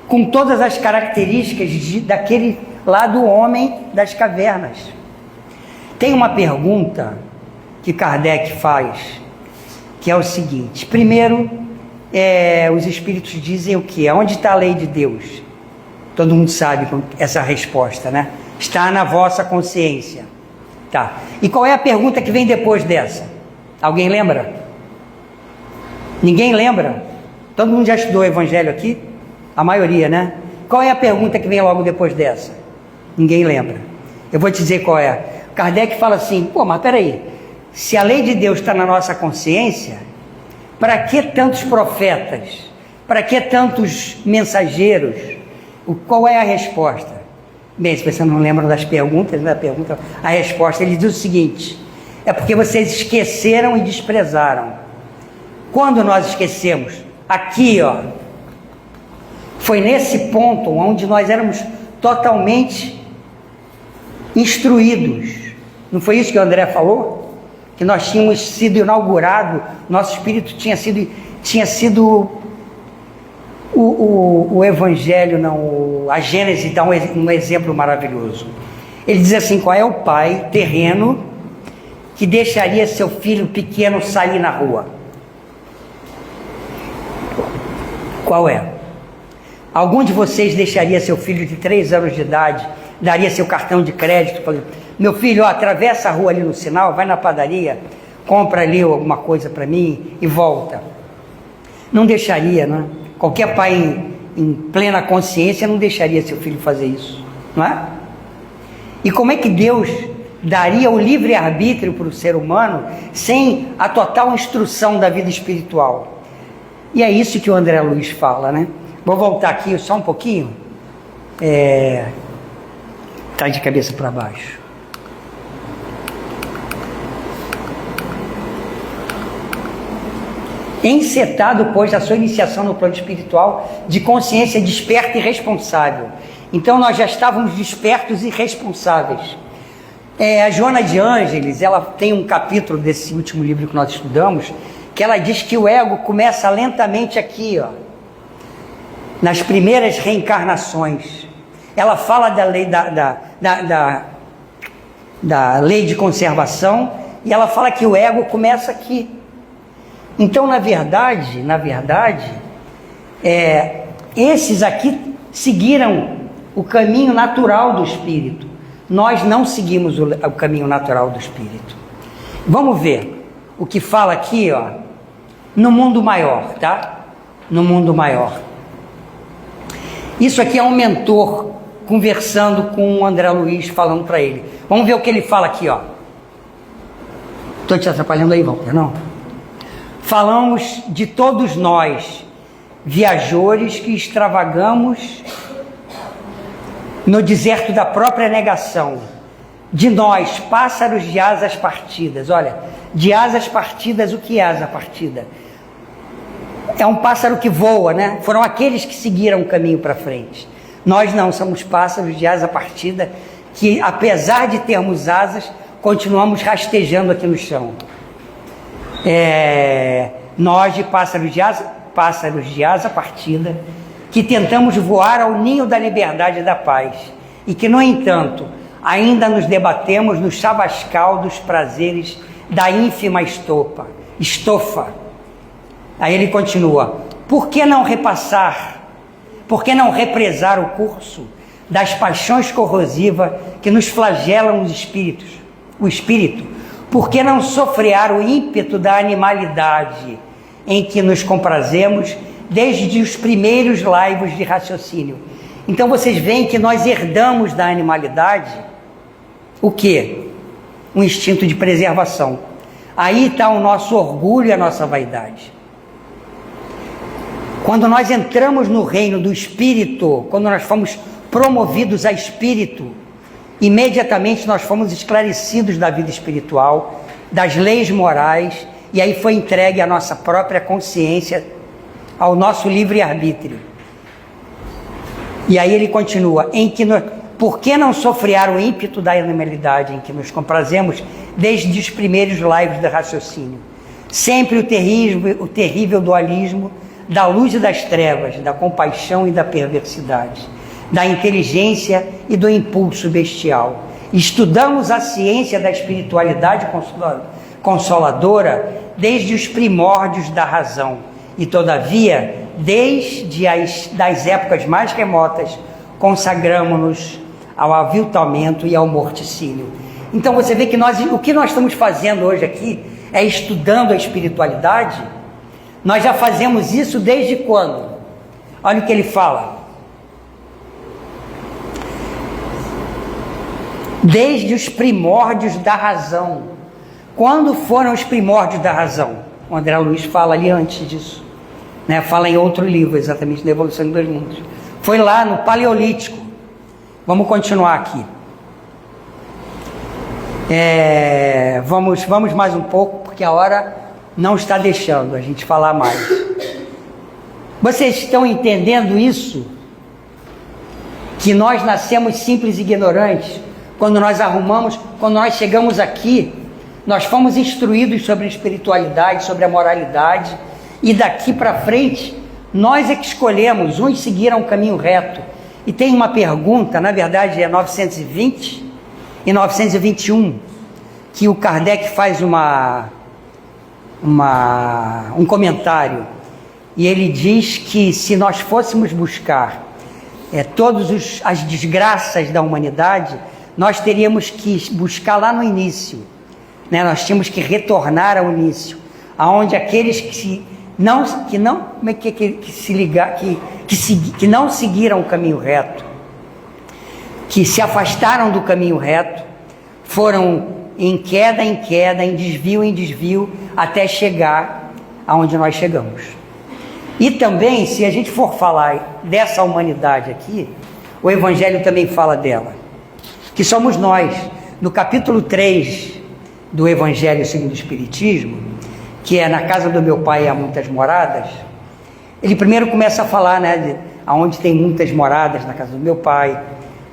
com todas as características daquele lá do homem das cavernas. Tem uma pergunta que Kardec faz, que é o seguinte: primeiro, os espíritos dizem o quê? Onde está a lei de Deus? Todo mundo sabe essa resposta, né? Está na vossa consciência. Tá. E qual é a pergunta que vem depois dessa? Alguém lembra? Ninguém lembra? Todo mundo já estudou o Evangelho aqui? A maioria, né? Qual é a pergunta que vem logo depois dessa? Ninguém lembra. Eu vou te dizer qual é. Kardec fala assim: mas peraí, se a lei de Deus está na nossa consciência, para que tantos profetas? Para que tantos mensageiros? Qual é a resposta? Bem, se você não lembra das perguntas, a resposta, ele diz o seguinte: é porque vocês esqueceram e desprezaram. Quando nós esquecemos? Aqui, foi nesse ponto onde nós éramos totalmente instruídos. Não foi isso que o André falou? Que nós tínhamos sido inaugurado, nosso espírito tinha sido o Evangelho, não, a Gênesis dá um exemplo maravilhoso. Ele diz assim: qual é o pai terreno que deixaria seu filho pequeno sair na rua? Qual é? Algum de vocês deixaria seu filho de 3 anos de idade, daria seu cartão de crédito, falando: meu filho, atravessa a rua ali no sinal, vai na padaria, compra ali alguma coisa para mim e volta? Não deixaria, né? Qualquer pai em plena consciência não deixaria seu filho fazer isso, não é? E como é que Deus daria o livre-arbítrio para o ser humano sem a total instrução da vida espiritual? E é isso que o André Luiz fala, né? Vou voltar aqui só um pouquinho. Tá de cabeça para baixo. Encetado, pois, a sua iniciação no plano espiritual de consciência desperta e responsável. Então nós já estávamos despertos e responsáveis. A Joana de Ângeles, ela tem um capítulo desse último livro que nós estudamos, que ela diz que o ego começa lentamente aqui, nas primeiras reencarnações. Ela fala da lei da lei de conservação, E ela fala que o ego começa aqui. Então, na verdade, esses aqui seguiram o caminho natural do espírito. Nós não seguimos o caminho natural do espírito. Vamos ver o que fala aqui, ó, no mundo maior, tá? No mundo maior. Isso aqui é um mentor conversando com o André Luiz, falando para ele. Vamos ver o que ele fala aqui, ó. Estou te atrapalhando aí, Walter, não? Falamos de todos nós, viajores que extravagamos no deserto da própria negação. De nós, pássaros de asas partidas. Olha, de asas partidas, o que é asa partida? É um pássaro que voa, né? Foram aqueles que seguiram o caminho para frente. Nós não, somos pássaros de asa partida, que apesar de termos asas, continuamos rastejando aqui no chão. Nós de pássaros de asa partida, que tentamos voar ao ninho da liberdade e da paz, e que, no entanto, ainda nos debatemos no chavascal dos prazeres da ínfima estofa. Aí ele continua: por que não repassar, por que não represar o curso das paixões corrosivas que nos flagelam o espírito? Por que não sofrear o ímpeto da animalidade em que nos comprazemos desde os primeiros laivos de raciocínio? Então vocês veem que nós herdamos da animalidade o quê? Um instinto de preservação. Aí está o nosso orgulho e a nossa vaidade. Quando nós entramos no reino do Espírito, quando nós fomos promovidos a Espírito, imediatamente nós fomos esclarecidos da vida espiritual, das leis morais, e aí foi entregue a nossa própria consciência, ao nosso livre-arbítrio. E aí ele continua: por que não sofrear o ímpeto da animalidade em que nos comprazemos desde os primeiros laivos do raciocínio? Sempre o terrível dualismo da luz e das trevas, da compaixão e da perversidade, da inteligência e do impulso bestial. Estudamos a ciência da espiritualidade consoladora desde os primórdios da razão, e todavia, desde das épocas mais remotas, consagramos-nos ao aviltamento e ao morticínio. Então você vê que o que nós estamos fazendo hoje aqui é estudando a espiritualidade. Nós já fazemos isso desde quando? Olha o que ele fala: desde os primórdios da razão. Quando foram os primórdios da razão? O André Luiz fala ali antes disso, né? Fala em outro livro, exatamente, da Evolução dos Dois Mundos. Foi lá no Paleolítico. Vamos continuar aqui. Vamos mais um pouco, porque a hora não está deixando a gente falar mais. Vocês estão entendendo isso? Que nós nascemos simples e ignorantes. Quando nós chegamos aqui, nós fomos instruídos sobre a espiritualidade, sobre a moralidade, e daqui para frente, nós é que escolhemos. Uns seguiram o caminho reto. E tem uma pergunta, na verdade é 920 e 921, que o Kardec faz um comentário, e ele diz que se nós fôssemos buscar todas as desgraças da humanidade, nós teríamos que buscar lá no início, né? Nós tínhamos que retornar ao início, aonde aqueles que não seguiram o caminho reto, que se afastaram do caminho reto, foram em queda, em desvio, até chegar aonde nós chegamos. E também, se a gente for falar dessa humanidade aqui, o Evangelho também fala dela, que somos nós. No capítulo 3 do Evangelho segundo o Espiritismo, que é: na casa do meu pai há muitas moradas, ele primeiro começa a falar, né, aonde tem muitas moradas na casa do meu pai,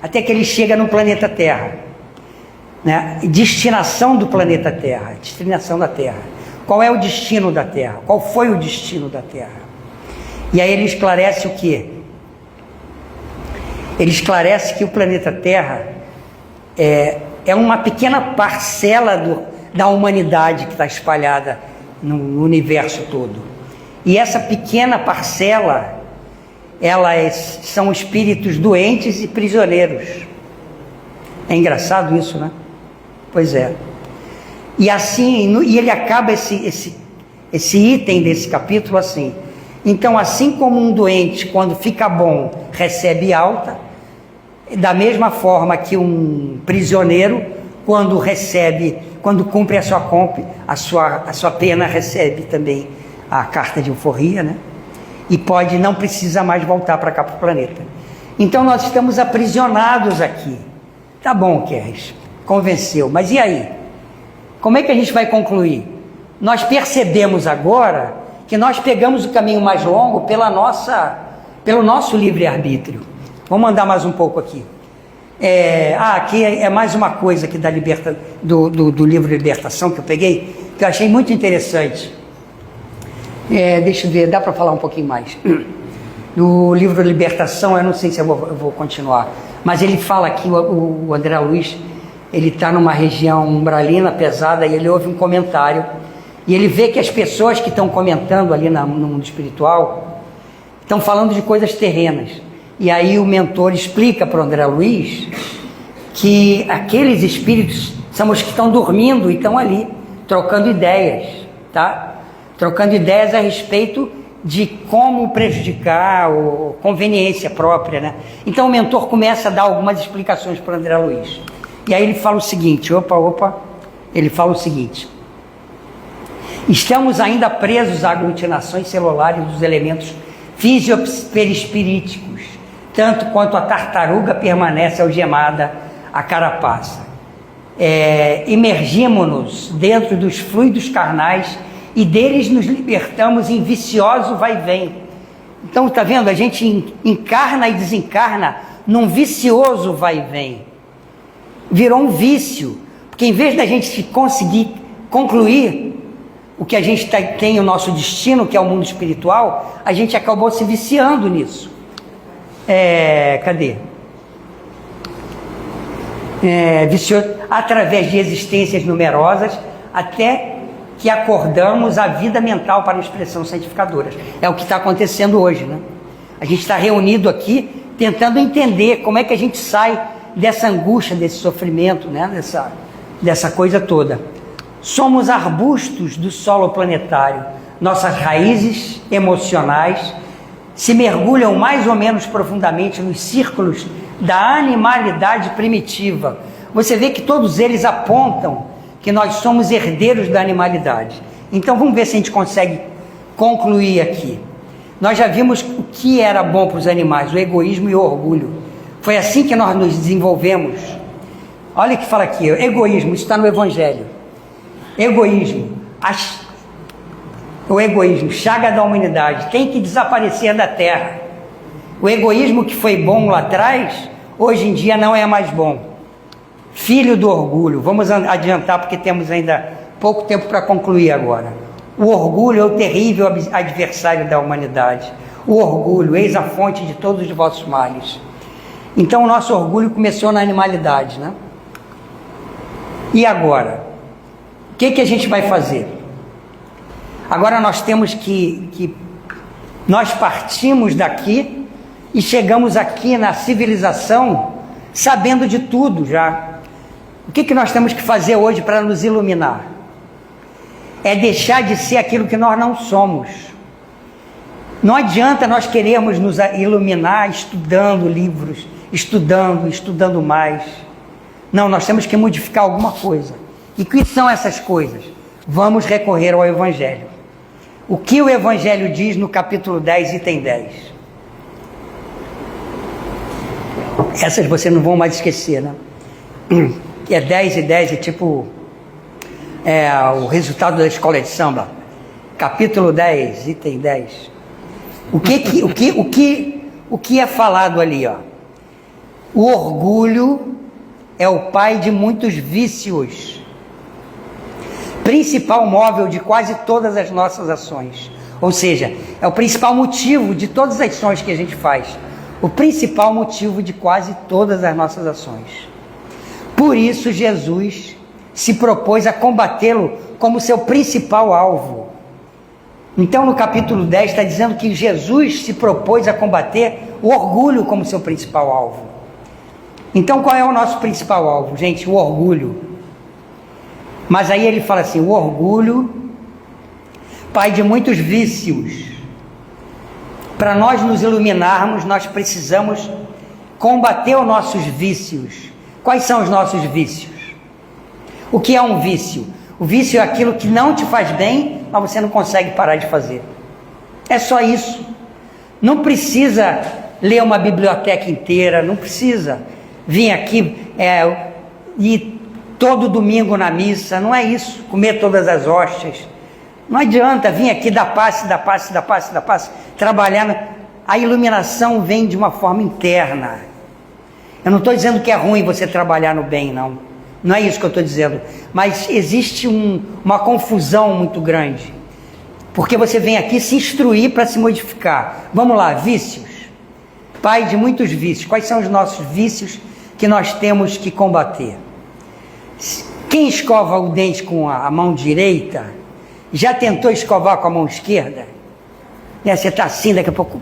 até que ele chega no planeta Terra, né? Destinação do planeta Terra, destinação da Terra. Qual é o destino da Terra? Qual foi o destino da Terra? E aí ele esclarece o quê? Ele esclarece que o planeta Terra é uma pequena parcela da humanidade que está espalhada no universo todo. E essa pequena parcela, são espíritos doentes e prisioneiros. É engraçado isso, né? Pois é. E assim, e ele acaba esse item desse capítulo assim: então, assim como um doente, quando fica bom, recebe alta, da mesma forma que um prisioneiro, quando cumpre a sua pena, recebe também a carta de alforria, né? E não precisa mais voltar para cá, para o planeta. Então nós estamos aprisionados aqui. Tá bom, Keres, convenceu, mas e aí? Como é que a gente vai concluir? Nós percebemos agora que nós pegamos o caminho mais longo pelo nosso livre-arbítrio. Vamos andar mais um pouco aqui. Aqui é mais uma coisa aqui do livro Libertação que eu peguei, que eu achei muito interessante. Deixa eu ver, dá para falar um pouquinho mais. Do livro Libertação, eu não sei se eu vou continuar, mas ele fala aqui, o André Luiz, ele está numa região umbralina pesada, e ele ouve um comentário, e ele vê que as pessoas que estão comentando ali no mundo espiritual estão falando de coisas terrenas. E aí o mentor explica para o André Luiz que aqueles espíritos são os que estão dormindo e estão ali, trocando ideias, tá? Trocando ideias a respeito de como prejudicar, ou conveniência própria, né? Então o mentor começa a dar algumas explicações para o André Luiz. E aí ele fala o seguinte, ele fala o seguinte: estamos ainda presos a aglutinações celulares dos elementos fisioperispiríticos, tanto quanto a tartaruga permanece algemada à carapaça. Imergimos-nos dentro dos fluidos carnais e deles nos libertamos em vicioso vai-vem. Então, está vendo? A gente encarna e desencarna num vicioso vai-vem. Virou um vício, porque em vez da gente conseguir concluir o que a gente tem o nosso destino, que é o mundo espiritual, a gente acabou se viciando nisso. Cadê? Viciou através de existências numerosas, até que acordamos a vida mental para a expressão santificadora. É o que está acontecendo hoje, né? A gente está reunido aqui tentando entender como é que a gente sai dessa angústia, desse sofrimento, né? Dessa coisa toda. Somos arbustos do solo planetário. Nossas raízes emocionais se mergulham mais ou menos profundamente nos círculos da animalidade primitiva. Você vê que todos eles apontam que nós somos herdeiros da animalidade. Então vamos ver se a gente consegue concluir aqui. Nós já vimos o que era bom para os animais, o egoísmo e o orgulho. Foi assim que nós nos desenvolvemos. Olha o que fala aqui, egoísmo, isso está no Evangelho. Egoísmo, o egoísmo, chaga da humanidade, tem que desaparecer da Terra. O egoísmo que foi bom lá atrás, hoje em dia não é mais bom. Filho do orgulho, vamos adiantar porque temos ainda pouco tempo para concluir agora. O orgulho é o terrível adversário da humanidade. O orgulho, eis a fonte de todos os vossos males. Então o nosso orgulho começou na animalidade, né? E agora? O que a gente vai fazer? Agora nós temos nós partimos daqui e chegamos aqui na civilização sabendo de tudo já. O que nós temos que fazer hoje para nos iluminar? É deixar de ser aquilo que nós não somos. Não adianta nós querermos nos iluminar estudando livros, estudando mais. Não, nós temos que modificar alguma coisa. E o que são essas coisas? Vamos recorrer ao Evangelho. O que o Evangelho diz no capítulo 10, item 10? Essas vocês não vão mais esquecer, né? Que é 10 e 10, é tipo o resultado da escola de samba. Capítulo 10, item 10. O que é falado ali, ó? O orgulho é o pai de muitos vícios, principal móvel de quase todas as nossas ações. Ou seja, é o principal motivo de todas as ações que a gente faz. O principal motivo de quase todas as nossas ações. Por isso Jesus se propôs a combatê-lo como seu principal alvo. Então, no capítulo 10, está dizendo que Jesus se propôs a combater o orgulho como seu principal alvo. Então, qual é o nosso principal alvo, gente? O orgulho. Mas aí ele fala assim, o orgulho, pai de muitos vícios. Para nós nos iluminarmos, nós precisamos combater os nossos vícios. Quais são os nossos vícios? O que é um vício? O vício é aquilo que não te faz bem, mas você não consegue parar de fazer. É só isso. Não precisa ler uma biblioteca inteira, não precisa vir aqui ir todo domingo na missa, não é isso, comer todas as hóstias. Não adianta vir aqui dar passe, trabalhar. A iluminação vem de uma forma interna. Eu não estou dizendo que é ruim você trabalhar no bem, não. Não é isso que eu estou dizendo. Mas existe uma confusão muito grande. Porque você vem aqui se instruir para se modificar. Vamos lá, vícios. Pai de muitos vícios. Quais são os nossos vícios que nós temos que combater? Quem escova o dente com a mão direita, já tentou escovar com a mão esquerda? Você está assim, daqui a pouco...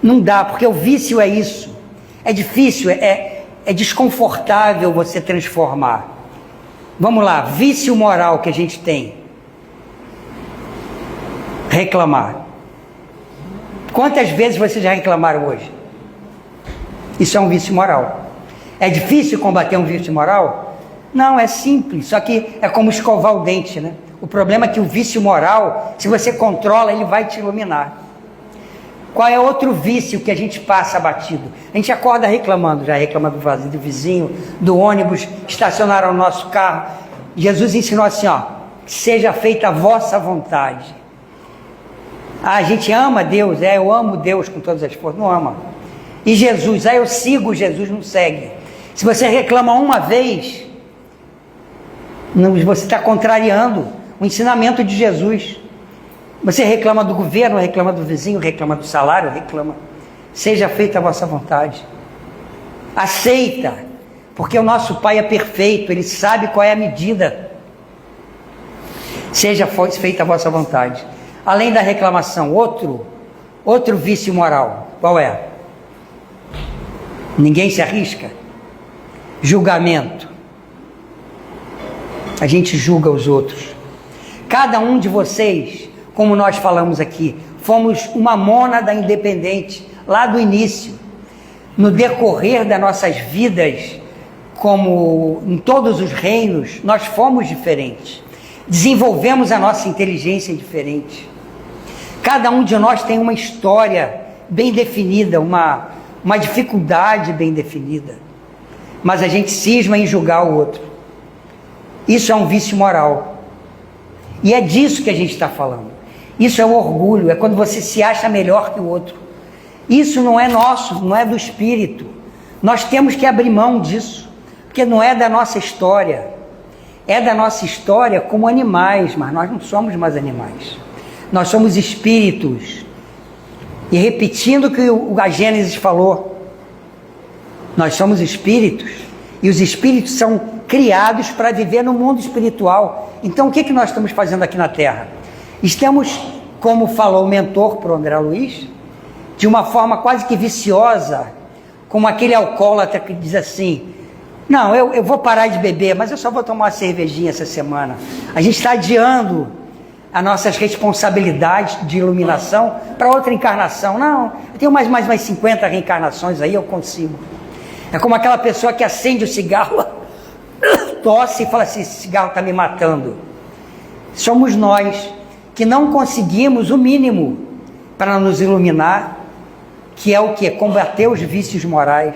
Não dá, porque o vício é isso. É difícil, é desconfortável você transformar. Vamos lá, vício moral que a gente tem. Reclamar. Quantas vezes vocês já reclamaram hoje? Isso é um vício moral. É difícil combater um vício moral? Não, é simples, só que é como escovar o dente, né? O problema é que o vício moral, se você controla, ele vai te iluminar. Qual é outro vício que a gente passa batido? A gente acorda reclamando, já reclama do vazio do vizinho, do ônibus, estacionaram o nosso carro. Jesus ensinou assim, ó, seja feita a vossa vontade. A gente ama Deus, eu amo Deus com todas as forças, não ama. E Jesus, eu sigo Jesus, não segue. Se você reclama uma vez, você está contrariando o ensinamento de Jesus. Você reclama do governo, reclama do vizinho, reclama do salário, reclama. Seja feita a vossa vontade. Aceita, porque o nosso Pai é perfeito, Ele sabe qual é a medida. Seja feita a vossa vontade. Além da reclamação, outro vício moral, qual é? Ninguém se arrisca. Julgamento. A gente julga os outros. Cada um de vocês, como nós falamos aqui, fomos uma mônada independente lá do início. No decorrer das nossas vidas, como em todos os reinos, nós fomos diferentes. Desenvolvemos a nossa inteligência diferente. Cada um de nós tem uma história bem definida, uma dificuldade bem definida. Mas a gente cisma em julgar o outro. Isso é um vício moral. E é disso que a gente está falando. Isso é o orgulho, é quando você se acha melhor que o outro. Isso não é nosso, não é do espírito. Nós temos que abrir mão disso, porque não é da nossa história. É da nossa história como animais, mas nós não somos mais animais. Nós somos espíritos. E repetindo o que a Gênesis falou, nós somos espíritos. E os espíritos são criados para viver no mundo espiritual. Então, o que nós estamos fazendo aqui na Terra? Estamos, como falou o mentor para o André Luiz, de uma forma quase que viciosa, como aquele alcoólatra que diz assim, não, eu vou parar de beber, mas eu só vou tomar uma cervejinha essa semana. A gente está adiando as nossas responsabilidades de iluminação para outra encarnação. Não, eu tenho mais 50 reencarnações aí, eu consigo. É como aquela pessoa que acende o cigarro, tosse e fala assim, esse cigarro está me matando. Somos nós que não conseguimos o mínimo para nos iluminar, que é o que? Combater os vícios morais.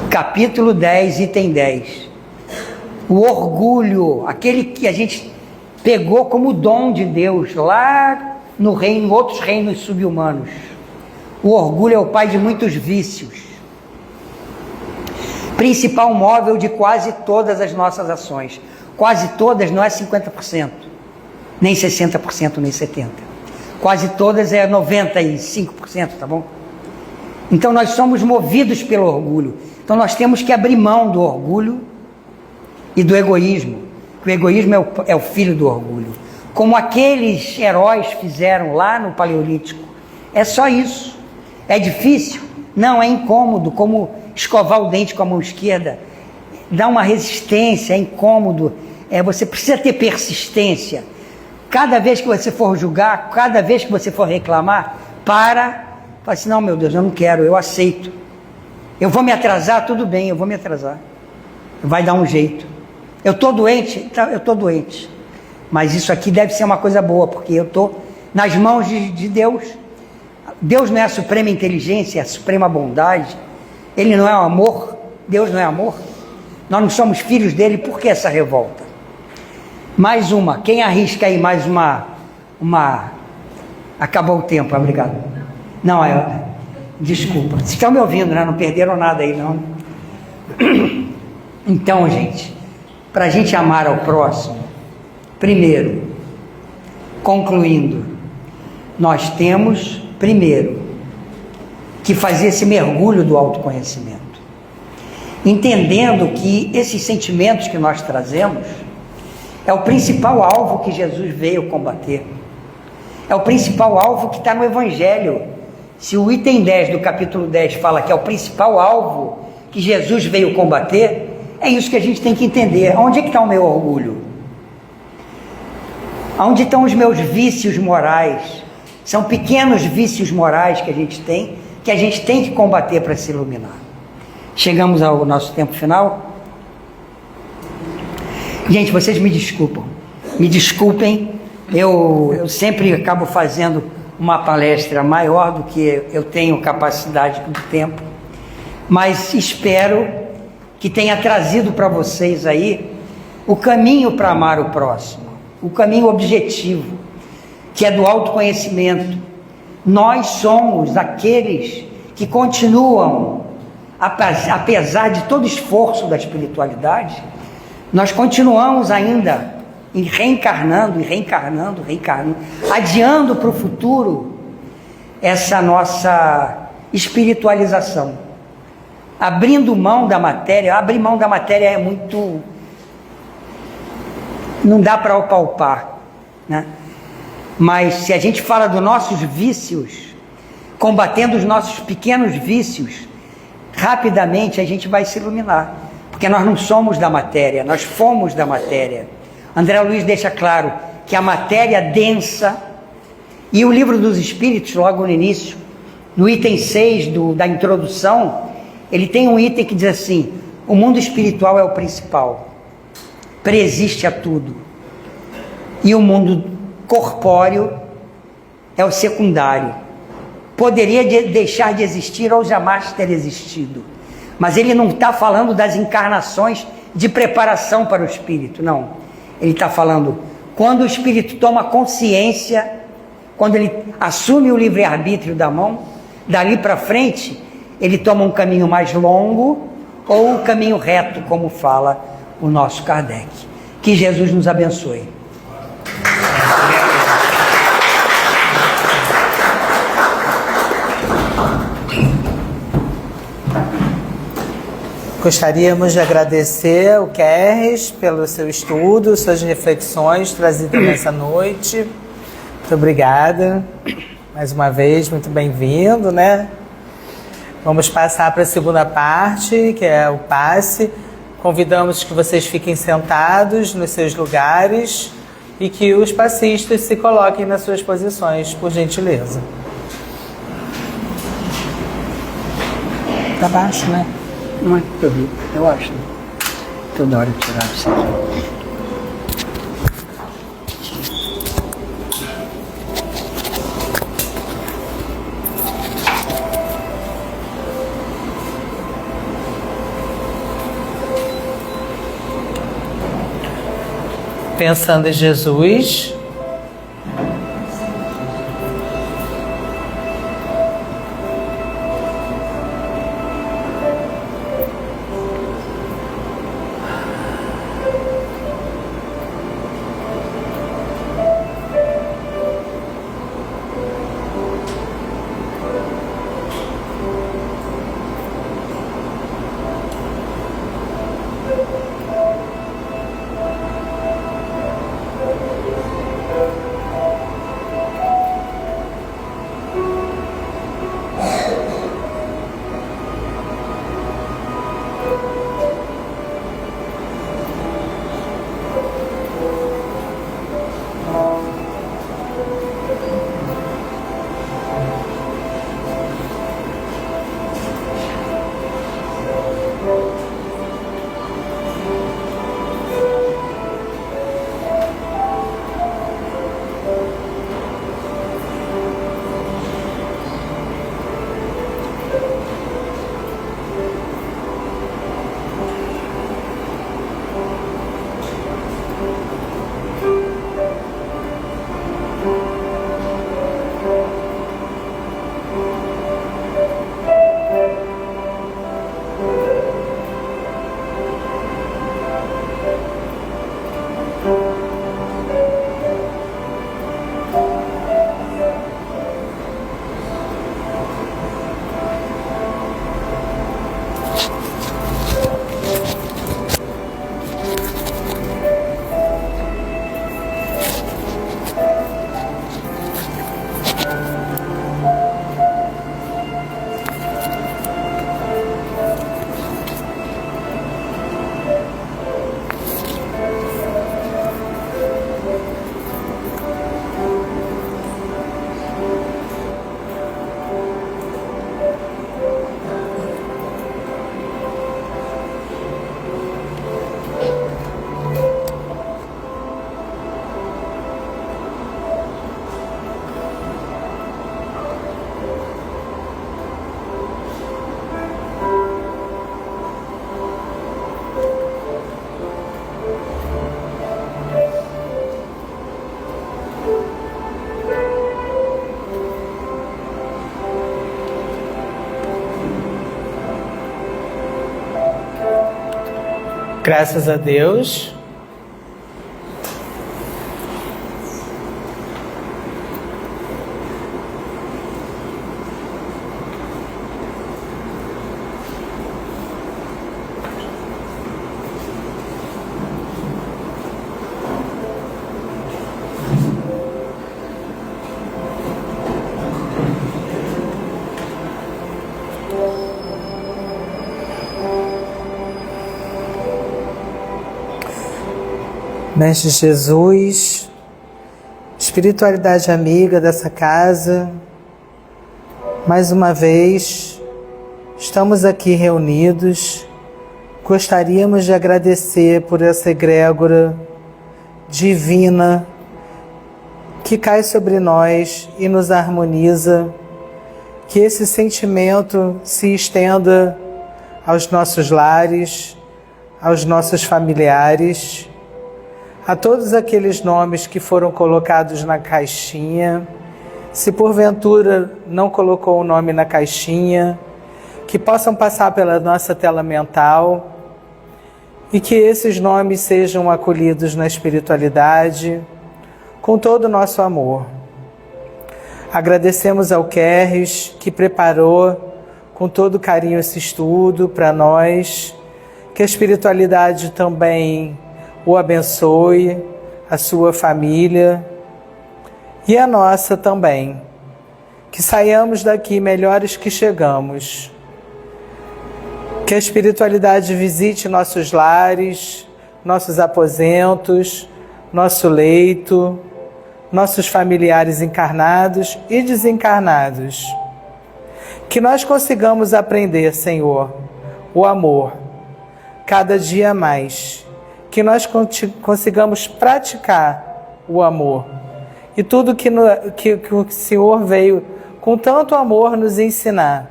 Capítulo 10, item 10. O orgulho, aquele que a gente pegou como dom de Deus, lá no reino, outros reinos subhumanos. O orgulho é o pai de muitos vícios. Principal móvel de quase todas as nossas ações. Quase todas não é 50%, nem 60%, nem 70%. Quase todas é 95%, tá bom? Então nós somos movidos pelo orgulho. Então nós temos que abrir mão do orgulho e do egoísmo. O egoísmo é o filho do orgulho. Como aqueles heróis fizeram lá no Paleolítico. É só isso. É difícil? Não, é incômodo. Como escovar o dente com a mão esquerda. Dá uma resistência, é incômodo. Você precisa ter persistência. Cada vez que você for julgar, cada vez que você for reclamar, fala assim, não, meu Deus, eu não quero, eu aceito. Eu vou me atrasar, tudo bem, eu vou me atrasar. Vai dar um jeito. Eu estou doente? Eu estou doente. Mas isso aqui deve ser uma coisa boa, porque eu estou nas mãos de Deus. Deus não é a suprema inteligência, é a suprema bondade. Ele não é o amor. Deus não é amor. Nós não somos filhos dele, por que essa revolta? Mais uma. Quem arrisca aí mais uma... Acabou o tempo, obrigado. Não, desculpa. Vocês estão me ouvindo, né? Não perderam nada aí, não. Então, gente, para a gente amar ao próximo, primeiro, concluindo, nós temos, primeiro, que fazer esse mergulho do autoconhecimento. Entendendo que esses sentimentos que nós trazemos é o principal alvo que Jesus veio combater. É o principal alvo que está no Evangelho. Se o item 10 do capítulo 10 fala que é o principal alvo que Jesus veio combater, é isso que a gente tem que entender. Onde é que está o meu orgulho? Onde estão os meus vícios morais? São pequenos vícios morais que a gente tem que combater para se iluminar. Chegamos ao nosso tempo final. Gente, vocês me desculpem, eu sempre acabo fazendo uma palestra maior do que eu tenho capacidade do tempo, mas espero que tenha trazido para vocês aí o caminho para amar o próximo, o caminho objetivo, que é do autoconhecimento. Nós somos aqueles que continuam, apesar de todo esforço da espiritualidade, nós continuamos ainda reencarnando, adiando para o futuro essa nossa espiritualização, abrindo mão da matéria. Abrir mão da matéria é muito... não dá para palpar, né? Mas se a gente fala dos nossos vícios, combatendo os nossos pequenos vícios, rapidamente a gente vai se iluminar, porque nós não somos da matéria, nós fomos da matéria. André Luiz deixa claro que a matéria densa, e o Livro dos Espíritos, logo no início, no item 6 da introdução, ele tem um item que diz assim: o mundo espiritual é o principal, preexiste a tudo, e o mundo corpóreo é o secundário, poderia deixar de existir ou jamais ter existido. Mas ele não está falando das encarnações de preparação para o espírito, não. Ele está falando quando o espírito toma consciência, quando ele assume o livre-arbítrio da mão, dali para frente, ele toma um caminho mais longo ou um caminho reto, como fala o nosso Kardec. Que Jesus nos abençoe. Gostaríamos de agradecer ao Kerres pelo seu estudo, suas reflexões trazidas nessa noite. Muito obrigada. Mais uma vez, muito bem-vindo, né? Vamos passar para a segunda parte, que é o passe. Convidamos que vocês fiquem sentados nos seus lugares e que os passistas se coloquem nas suas posições, por gentileza. Tá baixo, né? Não é que eu acho. Toda hora eu tirava isso aqui. Pensando em Jesus, Graças a Deus. Mestre Jesus, espiritualidade amiga dessa casa, mais uma vez estamos aqui reunidos. Gostaríamos de agradecer por essa egrégora divina que cai sobre nós e nos harmoniza, que esse sentimento se estenda aos nossos lares, aos nossos familiares, a todos aqueles nomes que foram colocados na caixinha. Se porventura não colocou o nome na caixinha, que possam passar pela nossa tela mental e que esses nomes sejam acolhidos na espiritualidade com todo o nosso amor. Agradecemos ao Kerres, que preparou com todo carinho esse estudo para nós, que a espiritualidade também o abençoe, a sua família e a nossa também. Que saiamos daqui melhores que chegamos. Que a espiritualidade visite nossos lares, nossos aposentos, nosso leito, nossos familiares encarnados e desencarnados. Que nós consigamos aprender, Senhor, o amor, cada dia mais. Que nós consigamos praticar o amor. E tudo que o Senhor veio com tanto amor nos ensinar.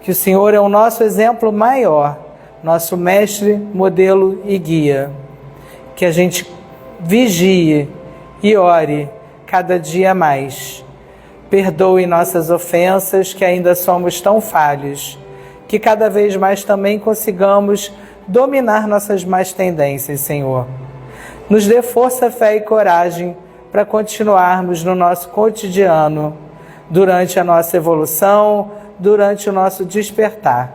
Que o Senhor é o nosso exemplo maior, nosso mestre, modelo e guia. Que a gente vigie e ore cada dia mais. Perdoe nossas ofensas, que ainda somos tão falhos. Que cada vez mais também consigamos dominar nossas más tendências, Senhor. Nos dê força, fé e coragem para continuarmos no nosso cotidiano, durante a nossa evolução, durante o nosso despertar.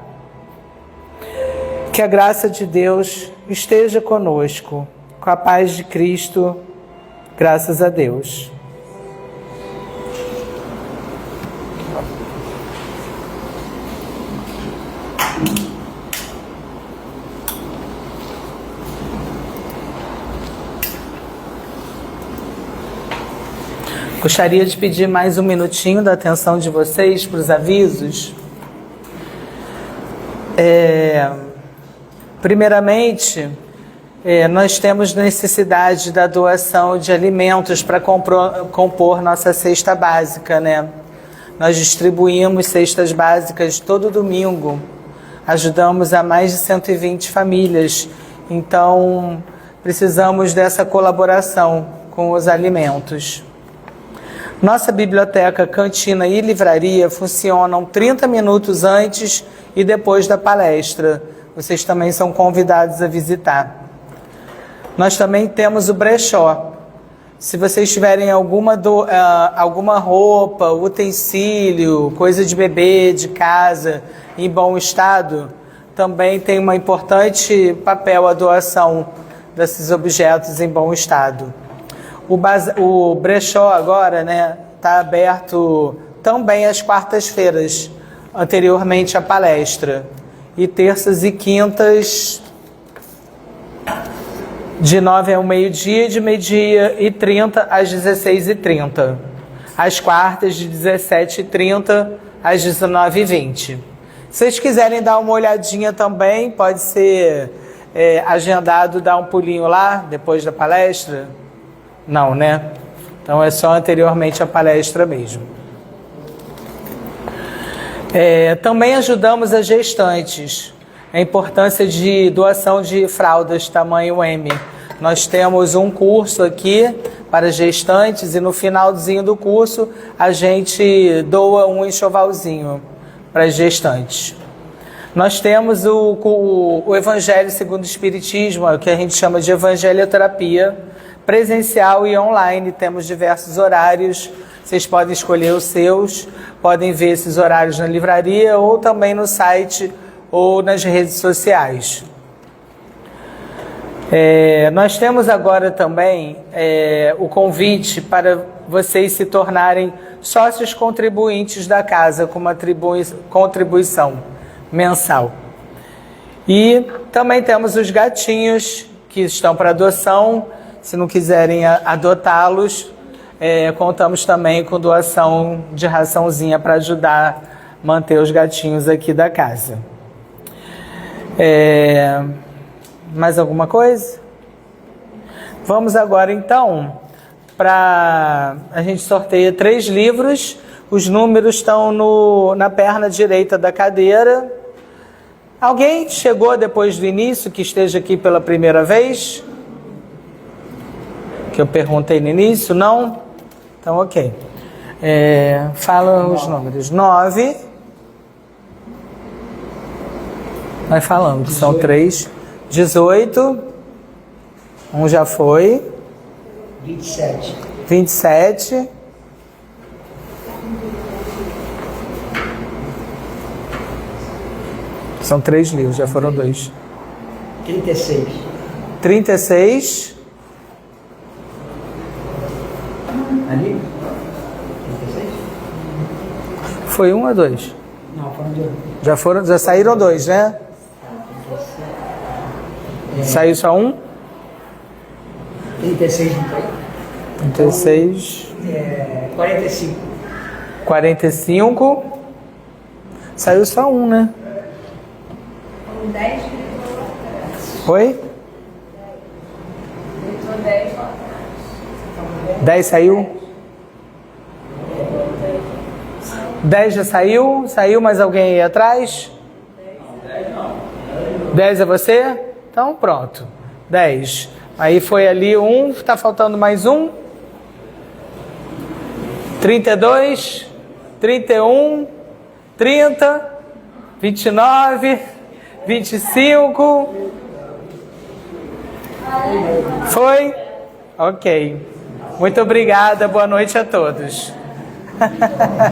Que a graça de Deus esteja conosco, com a paz de Cristo, graças a Deus. Gostaria de pedir mais um minutinho da atenção de vocês para os avisos. Primeiramente, nós temos necessidade da doação de alimentos para compor nossa cesta básica, né? Nós distribuímos cestas básicas todo domingo. Ajudamos a mais de 120 famílias. Então, precisamos dessa colaboração com os alimentos. Nossa biblioteca, cantina e livraria funcionam 30 minutos antes e depois da palestra. Vocês também são convidados a visitar. Nós também temos o brechó. Se vocês tiverem alguma roupa, utensílio, coisa de bebê, de casa, em bom estado, também tem um importante papel a doação desses objetos em bom estado. O brechó agora, né, está aberto também às quartas-feiras, anteriormente à palestra. E terças e quintas, de 9 ao meio-dia, de meio-dia e 30 às 16h30. Às quartas, de 17h30 às 19h20. Se vocês quiserem dar uma olhadinha também, pode ser agendado, dar um pulinho lá, depois da palestra. Não, né? Então é só anteriormente à palestra mesmo. Também ajudamos as gestantes. A importância de doação de fraldas tamanho M. Nós temos um curso aqui para gestantes e no finalzinho do curso a gente doa um enxovalzinho para as gestantes. Nós temos o Evangelho segundo o Espiritismo, o que a gente chama de evangelioterapia, presencial e online. Temos diversos horários, vocês podem escolher os seus, podem ver esses horários na livraria ou também no site ou nas redes sociais. Nós temos agora também o convite para vocês se tornarem sócios contribuintes da casa com uma contribuição mensal. E também temos os gatinhos que estão para adoção. Se não quiserem adotá-los, contamos também com doação de raçãozinha para ajudar a manter os gatinhos aqui da casa. Mais alguma coisa? Vamos agora então para... A gente sorteia 3 livros. Os números estão na perna direita da cadeira. Alguém chegou depois do início que esteja aqui pela primeira vez? Que eu perguntei no início? Não? Então, ok. Fala os números. 9. Vai falando, que são 3. 18. Um já foi. 27. 27. São 3 livros, já foram 2. 36. 36. Ali? 36? Foi 1 ou 2? Não, foram 2. Já saíram 2, né? Saiu só 1? 36 não foi? 36. 45. 45. Saiu só 1, né? 10 Foi? 10 saiu? 10 já saiu? Saiu mais alguém aí atrás? 10 é você? Então pronto. 10. Aí foi ali 1, está faltando mais 1. 32, 31, 30, 29, 25. Foi? Ok. Muito obrigada. Boa noite a todos.